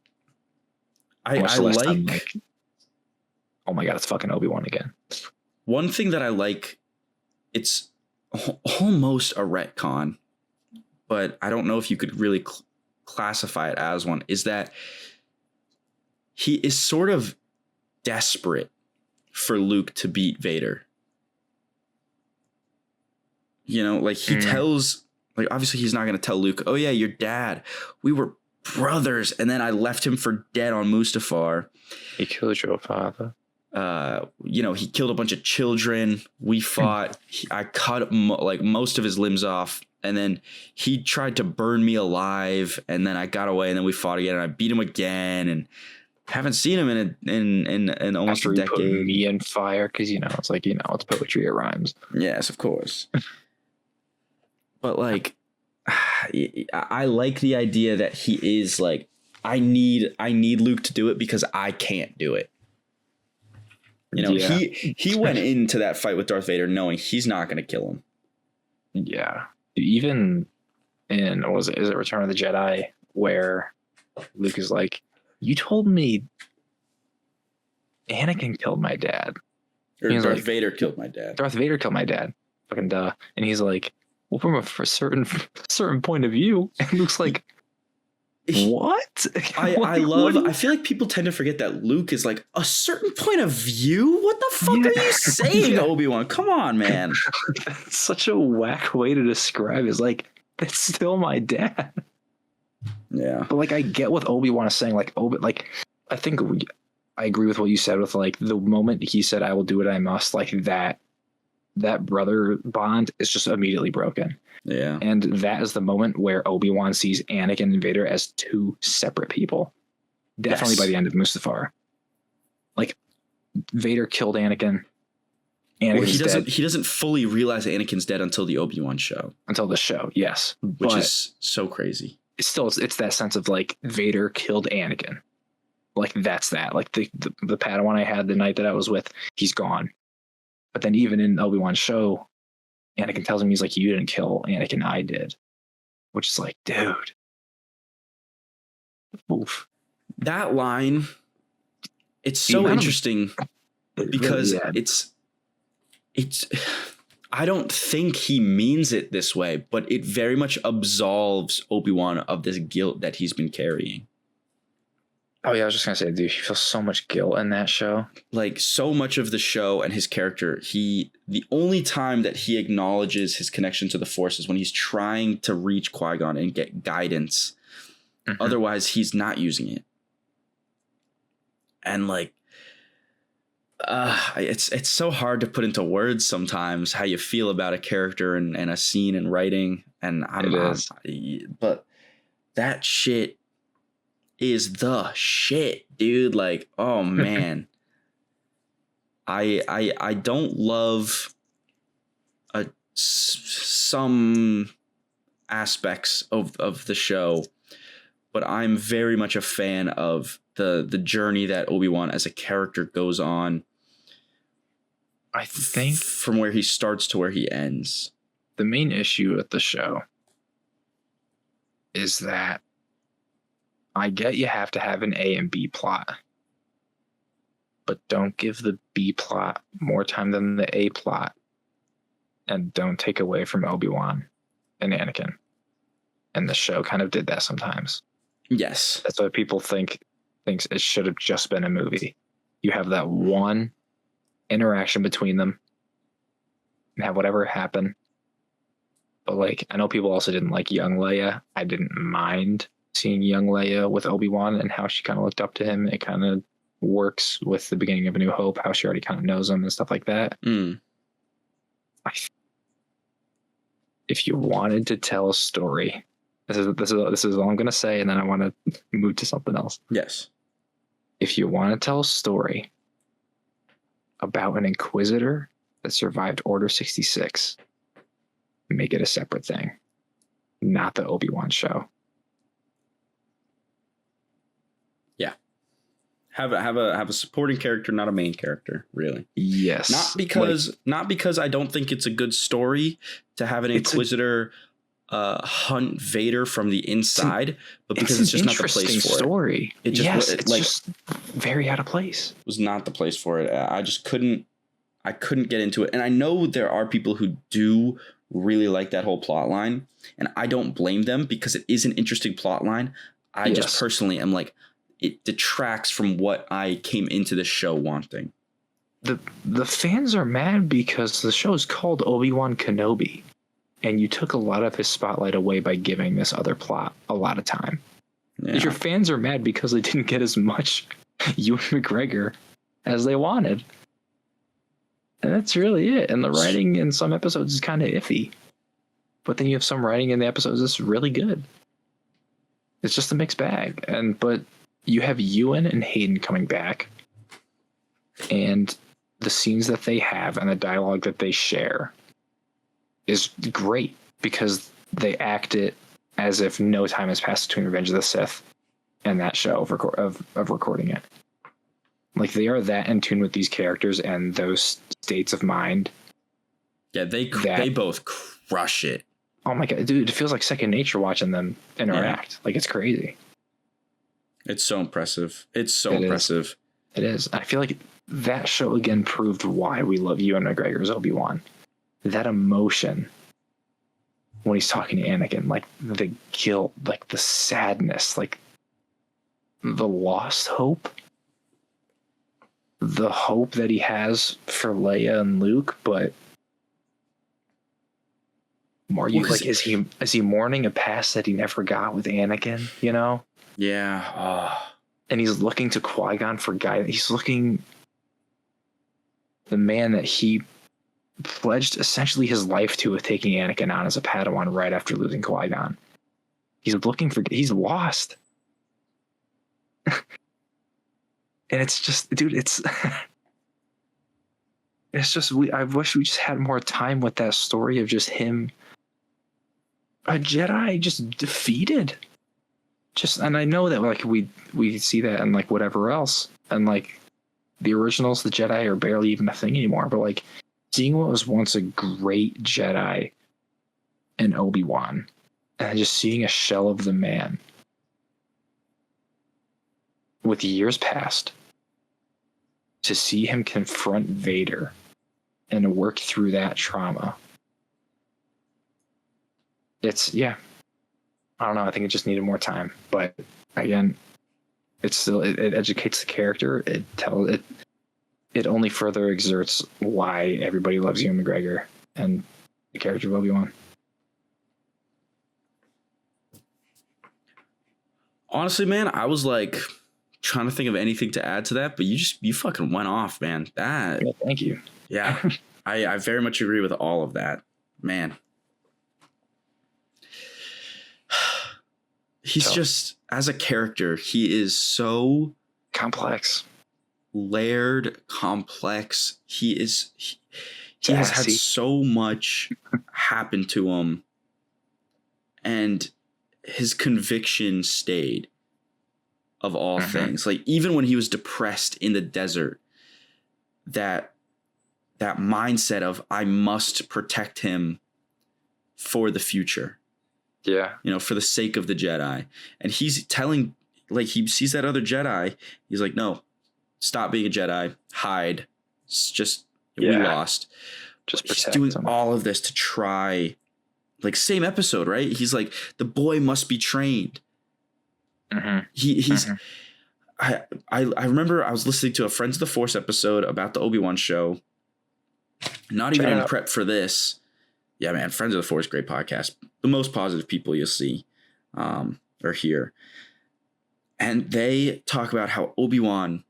I like... oh my God, it's fucking Obi-Wan again. One thing that I like, it's almost a retcon, but I don't know if you could really classify it as one, is that he is sort of desperate for Luke to beat Vader. You know, like he tells, like, obviously he's not going to tell Luke, oh yeah, your dad, we were brothers, and then I left him for dead on Mustafar. He killed your father. You know, he killed a bunch of children. We fought. I cut like most of his limbs off, and then he tried to burn me alive, and then I got away, and then we fought again, and I beat him again, and haven't seen him in almost After a decade. He put me in fire, because, you know, it's like, you know, it's poetry, it rhymes. Yes, of course. But like, I like the idea that he is like, I need Luke to do it because I can't do it. You know, he went into that fight with Darth Vader knowing he's not going to kill him. Yeah. Even in, is it Return of the Jedi, where Luke is like, you told me Anakin killed my dad. Or Darth Vader killed my dad. Darth Vader killed my dad. Fucking duh. And he's like, well, from a certain point of view. And Luke's like, what? I feel like people tend to forget that Luke is like a certain point of view. What the fuck are you saying, Obi-Wan? Come on, man. That's such a whack way to describe it. It's like, that's still my dad. Yeah. But like, I get what Obi-Wan is saying. Like, I think I agree with what you said with like the moment he said, I will do what I must, like that brother bond is just immediately broken. Yeah. And that is the moment where Obi-Wan sees Anakin and Vader as two separate people. Definitely by the end of Mustafar. Like, Vader killed Anakin. He doesn't fully realize Anakin's dead until the Obi-Wan show. Until the show, yes. Which is so crazy. It's that sense of like Vader killed Anakin. Like, that's that. Like the Padawan I had the night that I was with, he's gone. But then even in Obi-Wan's show, Anakin tells him, he's like, you didn't kill Anakin, I did. Which is like, dude. Oof. That line, it's so interesting because it's I don't think he means it this way, but it very much absolves Obi-Wan of this guilt that he's been carrying. Oh yeah, I was just gonna say, dude, he feels so much guilt in that show. Like, so much of the show and his character, the only time that he acknowledges his connection to the Force is when he's trying to reach Qui-Gon and get guidance. Mm-hmm. Otherwise, he's not using it. And like, it's so hard to put into words sometimes how you feel about a character and a scene and writing. And but that shit is the shit, dude. Like, oh man. I don't love some aspects of the show, but I'm very much a fan of the journey that Obi-Wan as a character goes on. I think from where he starts to where he ends. The main issue with the show is that I get you have to have an A and B plot, but don't give the B plot more time than the A plot, and don't take away from Obi-Wan and Anakin. And the show kind of did that sometimes. Yes. That's why people thinks it should have just been a movie. You have that one interaction between them and have whatever happen. But like, I know people also didn't like young Leia. I didn't mind seeing young Leia with Obi-Wan and how she kind of looked up to him. It kind of works with the beginning of A New Hope, how she already kind of knows him and stuff like that. If you wanted to tell a story, this is all I'm going to say, and then I want to move to something else. Yes. If you want to tell a story about an Inquisitor that survived Order 66, make it a separate thing, not the Obi-Wan show. Yeah. Have a supporting character, not a main character, really. Yes. Not because I don't think it's a good story to have an Inquisitor hunt Vader from the inside, but because it's just not the place for story. It just it's just very out of place. Was not the place for it. I just couldn't get into it. And I know there are people who do really like that whole plot line, and I don't blame them because it is an interesting plot line. I just personally am like, it detracts from what I came into the show wanting. The fans are mad because the show is called Obi-Wan Kenobi. and you took a lot of his spotlight away by giving this other plot a lot of time. Yeah. Your fans are mad because they didn't get as much Ewan McGregor as they wanted. And that's really it. And the writing in some episodes is kind of iffy. But then you have some writing in the episodes that's really good. It's just a mixed bag. But you have Ewan and Hayden coming back. And the scenes that they have and the dialogue that they share is great because they act it as if no time has passed between Revenge of the Sith and that show of recording it. Like, they are that in tune with these characters and those states of mind. Yeah, they both crush it. Oh my God, dude, it feels like second nature watching them interact. Yeah. Like, it's crazy. It's so impressive. It's so impressive. It is. I feel like that show again proved why we love Ewan McGregor's Obi-Wan. That emotion when he's talking to Anakin, like the guilt, like the sadness, like the lost hope. The hope that he has for Leia and Luke, but is he mourning a past that he never got with Anakin, you know? Yeah. And he's looking to Qui-Gon for guidance. He's looking the man that he pledged essentially his life to with taking Anakin on as a Padawan right after losing Qui-Gon. He's lost. And it's just, dude, it's just, I wish we just had more time with that story of just him, a Jedi just defeated. And I know that like we see that and like whatever else. And like the originals, the Jedi are barely even a thing anymore. But like seeing what was once a great Jedi in Obi-Wan and just seeing a shell of the man with years past, to see him confront Vader and work through that trauma. It's, yeah. I don't know. I think it just needed more time. But again, it's still, it educates the character. It only further exerts why everybody loves Ewan McGregor and the character of Obi-Wan. Honestly, man, I was like trying to think of anything to add to that, but you fucking went off, man. That, yeah, thank you. Yeah, I very much agree with all of that, man. He's just, as a character, he is so complex, layered, complex. He has had so much happen to him, and his conviction stayed. Of all things, like even when he was depressed in the desert, that mindset of I must protect him for the future. Yeah. You know, for the sake of the Jedi. And he's telling, like, he sees that other Jedi. He's like, no, stop being a Jedi. Hide. It's just, we lost. Just he's doing all of this to try, like, same episode, right? He's like, the boy must be trained. He's I remember I was listening to a Friends of the Force episode about the Obi-Wan show. Not even in prep for this. Yeah, man, Friends of the Force, great podcast. The most positive people you'll see or hear. And they talk about how Obi-Wan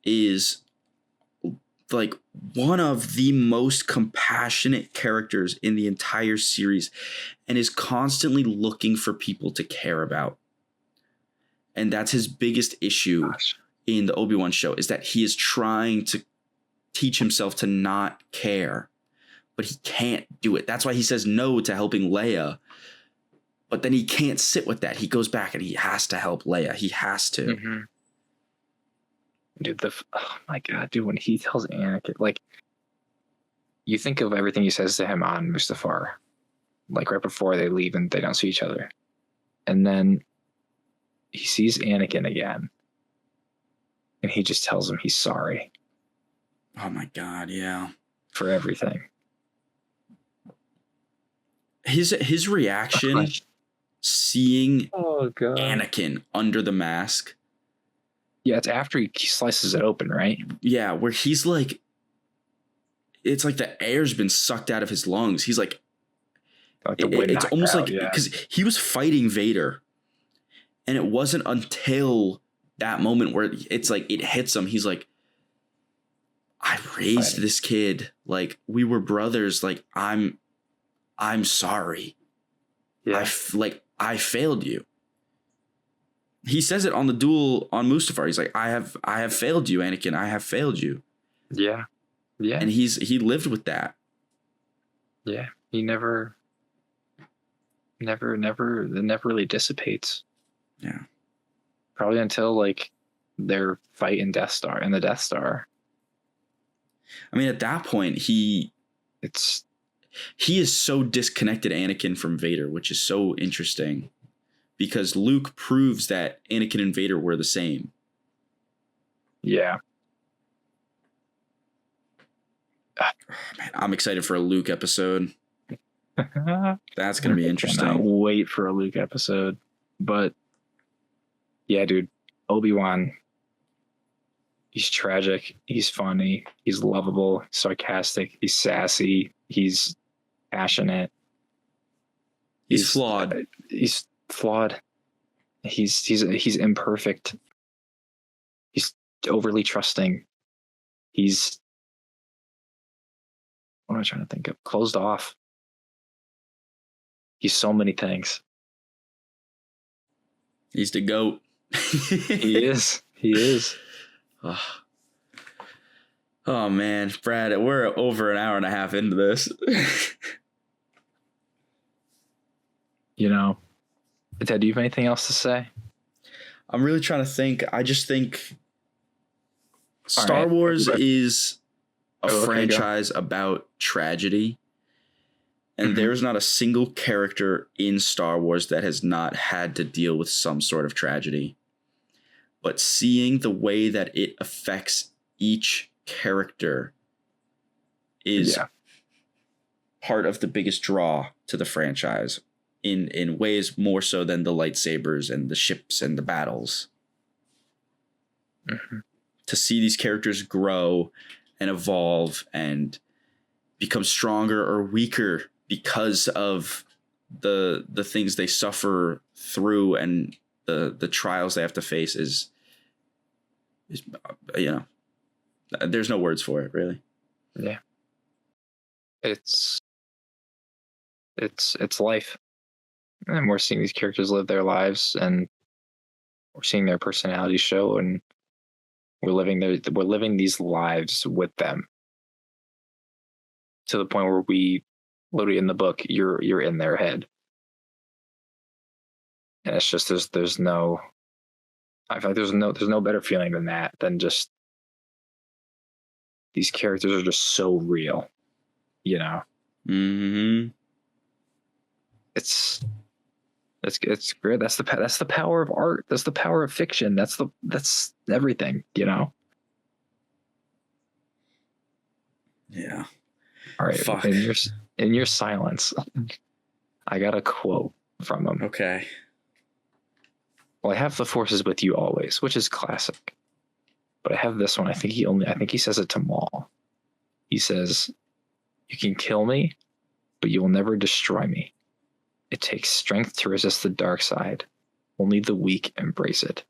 is like one of the most compassionate characters in the entire series and is constantly looking for people to care about. And that's his biggest issue in the Obi-Wan show, is that he is trying to teach himself to not care, but he can't do it. That's why he says no to helping Leia. But then he can't sit with that. He goes back and he has to help Leia. He has to. Dude, oh my God, dude, when he tells Anakin, like, you think of everything he says to him on Mustafar, like right before they leave and they don't see each other. And then he sees Anakin again, and he just tells him he's sorry. Oh my God, yeah. For everything. His reaction, seeing God. Anakin under the mask. Yeah, it's after he slices it open, right? Yeah, where he's like, it's like the air's been sucked out of his lungs. He's like, Like the wind It's knocked almost out, like because he was fighting Vader, and it wasn't until that moment where it's like it hits him. He's like, I raised this kid. Like, we were brothers. Like, I'm sorry. Yeah. I failed you. He says it on the duel on Mustafar. He's like, I have failed you, Anakin. I have failed you. Yeah. Yeah. And he lived with that. Yeah. He never really dissipates. Yeah. Probably until like their fight in the Death Star. I mean, at that point, he is so disconnected, Anakin, from Vader, which is so interesting because Luke proves that Anakin and Vader were the same. Yeah. Oh, man, I'm excited for a Luke episode. That's going to be interesting. I cannot wait for a Luke episode. But yeah, dude, Obi-Wan, he's tragic. He's funny. He's lovable, sarcastic. He's sassy. He's passionate. He's flawed. He's flawed. He's imperfect. He's overly trusting. He's, what am I trying to think of? Closed off. He's so many things. He's the GOAT. He is. He is. Oh man, Brad, we're over an hour and a half into this. You know, Ted, do you have anything else to say? I'm really trying to think. I just think Star Wars is a franchise about tragedy. And there's not a single character in Star Wars that has not had to deal with some sort of tragedy. But seeing the way that it affects each character is part of the biggest draw to the franchise in ways more so than the lightsabers and the ships and the battles. Mm-hmm. To see these characters grow and evolve and become stronger or weaker because of the things they suffer through and the trials they have to face is you know, there's no words for it, really. Yeah. It's life. And we're seeing these characters live their lives, and we're seeing their personalities show, and we're living these lives with them to the point where we literally in the book you're in their head, and it's just there's no, I feel like there's no better feeling than that, than just these characters are just so real, you know. Mm-hmm. It's great. That's the power of art. That's the power of fiction. That's everything, you know. Yeah. All right. Fuck. In your silence, I got a quote from him. Okay. Well, I have "The Force is with you always," which is classic, but I have this one. I think he says it to Maul. He says, "You can kill me, but you will never destroy me. It takes strength to resist the dark side. Only the weak embrace it."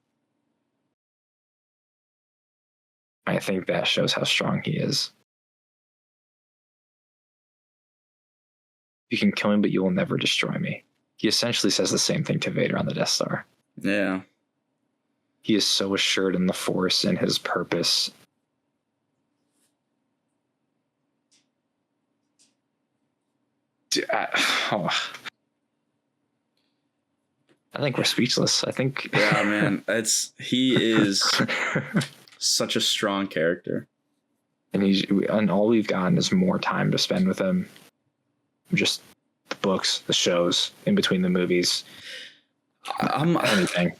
I think that shows how strong he is. You can kill me, but you will never destroy me. He essentially says the same thing to Vader on the Death Star. Yeah. He is so assured in the Force and his purpose. I think we're speechless. I think. Yeah, man. He is such a strong character. And all we've gotten is more time to spend with him. Just the books, the shows, in between the movies. Anything.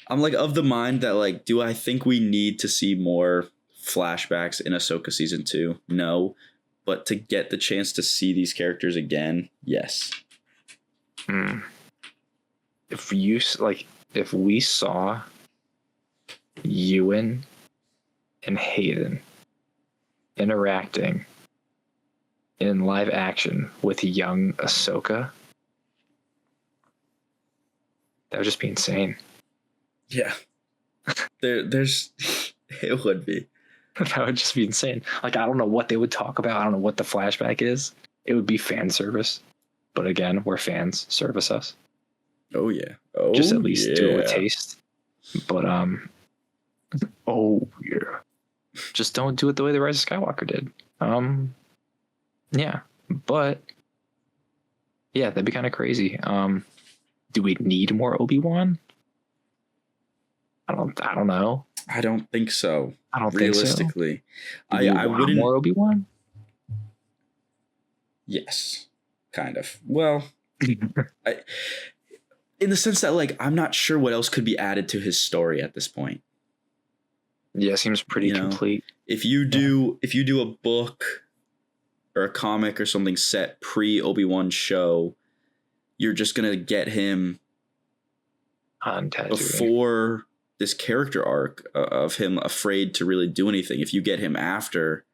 I'm like of the mind that like, do I think we need to see more flashbacks in Ahsoka season 2? No. But to get the chance to see these characters again, yes. If we saw Ewan and Hayden interacting in live action with young Ahsoka, That would just be insane. Yeah. There's it would be. That would just be insane. Like, I don't know what they would talk about. I don't know what the flashback is. It would be fan service. But again, we're fans. Service us. Oh yeah. Oh, just at least do it with yeah. taste. But oh yeah. Just don't do it the way the Rise of Skywalker did. Yeah. But yeah, that'd be kind of crazy. Do we need more Obi-Wan? I don't know. I don't think so. I don't think so. Realistically, I wouldn't. More Obi-Wan? Yes, kind of. Well, in the sense that, like, I'm not sure what else could be added to his story at this point. Yeah, seems pretty complete. If you do a book or a comic or something set pre Obi-Wan show, you're just gonna get him on Tatooine before this character arc of him afraid to really do anything. If you get him after,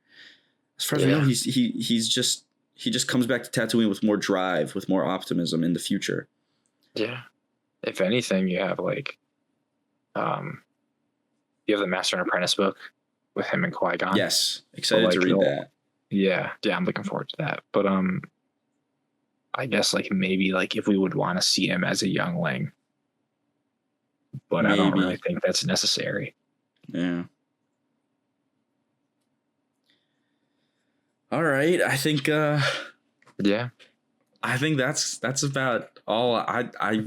as far as I know, he just comes back to Tatooine with more drive, with more optimism in the future. Yeah. If anything, you have like, you have the Master and Apprentice book with him and Qui-Gon. Yes, excited to read that. Yeah, I'm looking forward to that. But I guess like maybe like if we would want to see him as a youngling. But maybe. I don't really think that's necessary. Yeah. All right. I think yeah. I think that's about all I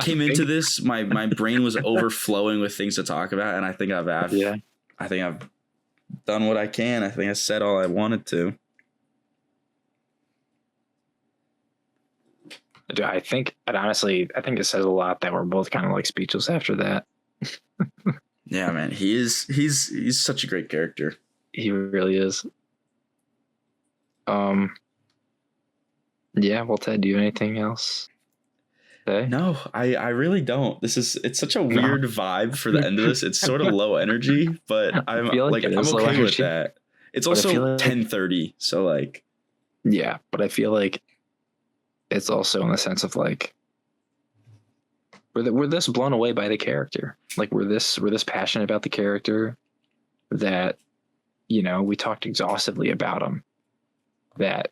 came into this, my brain was overflowing with things to talk about, and I think I've done what I can. I think I said all I wanted to. I think it says a lot that we're both kind of like speechless after that. Yeah, man, he's such a great character. He really is. Yeah, well, Ted, do you have anything else? No, I really don't. It's such a weird vibe for the end of this. It's sort of low energy, but I'm okay with that. It's also 10:30, so like. Yeah, but I feel like it's also in the sense of like we're this blown away by the character. Like we're this passionate about the character that, you know, we talked exhaustively about him, that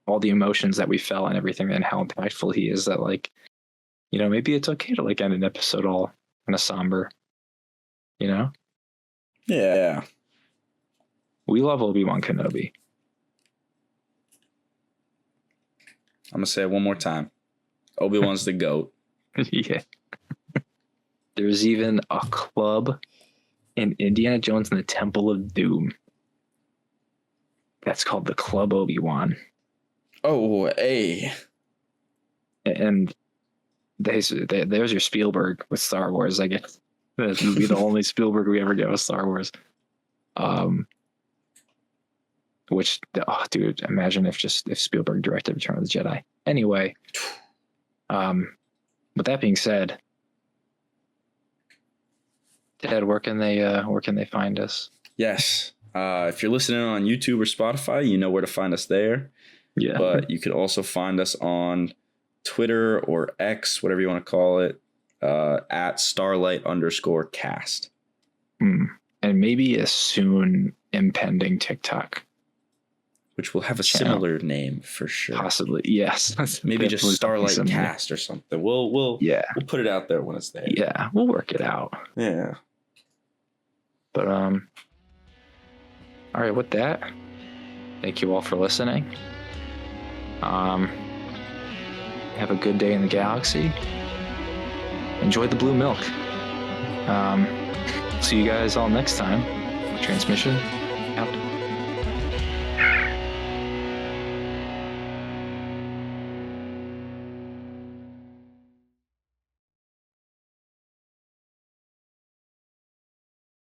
all the emotions that we felt and everything and how impactful he is, that like, you know, maybe it's okay to like end an episode all kind of somber, you know? Yeah. We love Obi-Wan Kenobi. I'm going to say it one more time. Obi-Wan's the GOAT. Yeah. There's even a club in Indiana Jones and the Temple of Doom that's called the Club Obi-Wan. Oh, hey. And there's your Spielberg with Star Wars, I guess. This would be the only Spielberg we ever get with Star Wars. Which, oh, dude, imagine if Spielberg directed Return of the Jedi. Anyway, with that being said, Ted, where can they find us? Yes, if you're listening on YouTube or Spotify, you know where to find us there. Yeah, but you could also find us on Twitter or X, whatever you want to call it, at Starlight_cast. And maybe a soon impending TikTok, which will have a similar name for sure. Possibly, yes. Maybe just Starlight Cast or something. We'll put it out there when it's there. Yeah, we'll work it out. Yeah. But all right, with that, thank you all for listening. Have a good day in the galaxy. Enjoy the blue milk. See you guys all next time. Transmission out.